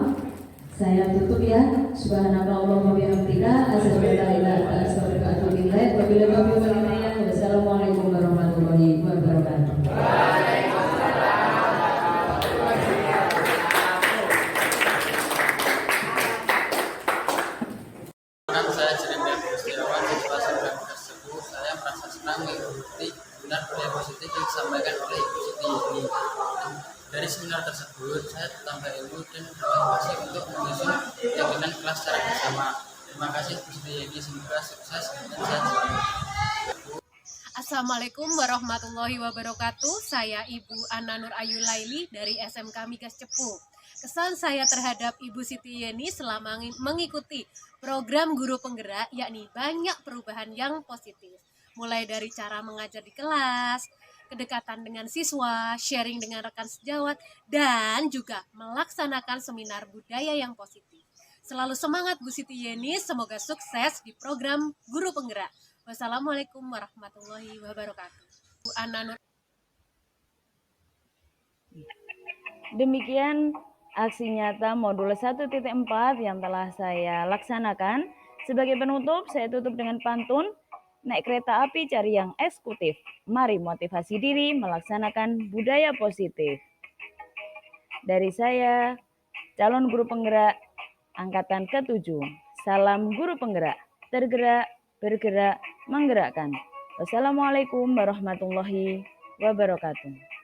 Saya tutup ya. Subhanallah wa bihamdika, asyhadu an la ilaha illa anta, astaghfiruka wa atubu ilaik. Wabillahi taufiq wal hidayah. Wassalamualaikum warahmatullahi wabarakatuh. Saya Jeremy Agus Setiawan, siswa 1910. Saya merasa senang mengikuti seminar budaya positif yang disampaikan oleh Ibu Siti ini. Dari seminar tersebut, saya tambah ilmu dan bermotivasi untuk menyusun keyakinan kelas secara bersama. Terima kasih Ibu Siti ini, semoga sukses dan sehat selalu. Assalamualaikum warahmatullahi wabarakatuh. Saya Ibu Ana Nur Ayu Laili dari SMK Migas Cepu. Kesan saya terhadap Ibu Siti Yeni selama mengikuti program guru penggerak yakni banyak perubahan yang positif. Mulai dari cara mengajar di kelas, kedekatan dengan siswa, sharing dengan rekan sejawat, dan juga melaksanakan seminar budaya yang positif. Selalu semangat Bu Siti Yeni, semoga sukses di program guru penggerak. Wassalamualaikum warahmatullahi wabarakatuh. Bu Ana Nur. Demikian aksi nyata modul 1.4 yang telah saya laksanakan. Sebagai penutup, saya tutup dengan pantun, naik kereta api cari yang eksekutif. Mari motivasi diri melaksanakan budaya positif. Dari saya, calon guru penggerak angkatan ke-7. Salam guru penggerak, tergerak, bergerak, menggerakkan. Wassalamualaikum warahmatullahi wabarakatuh.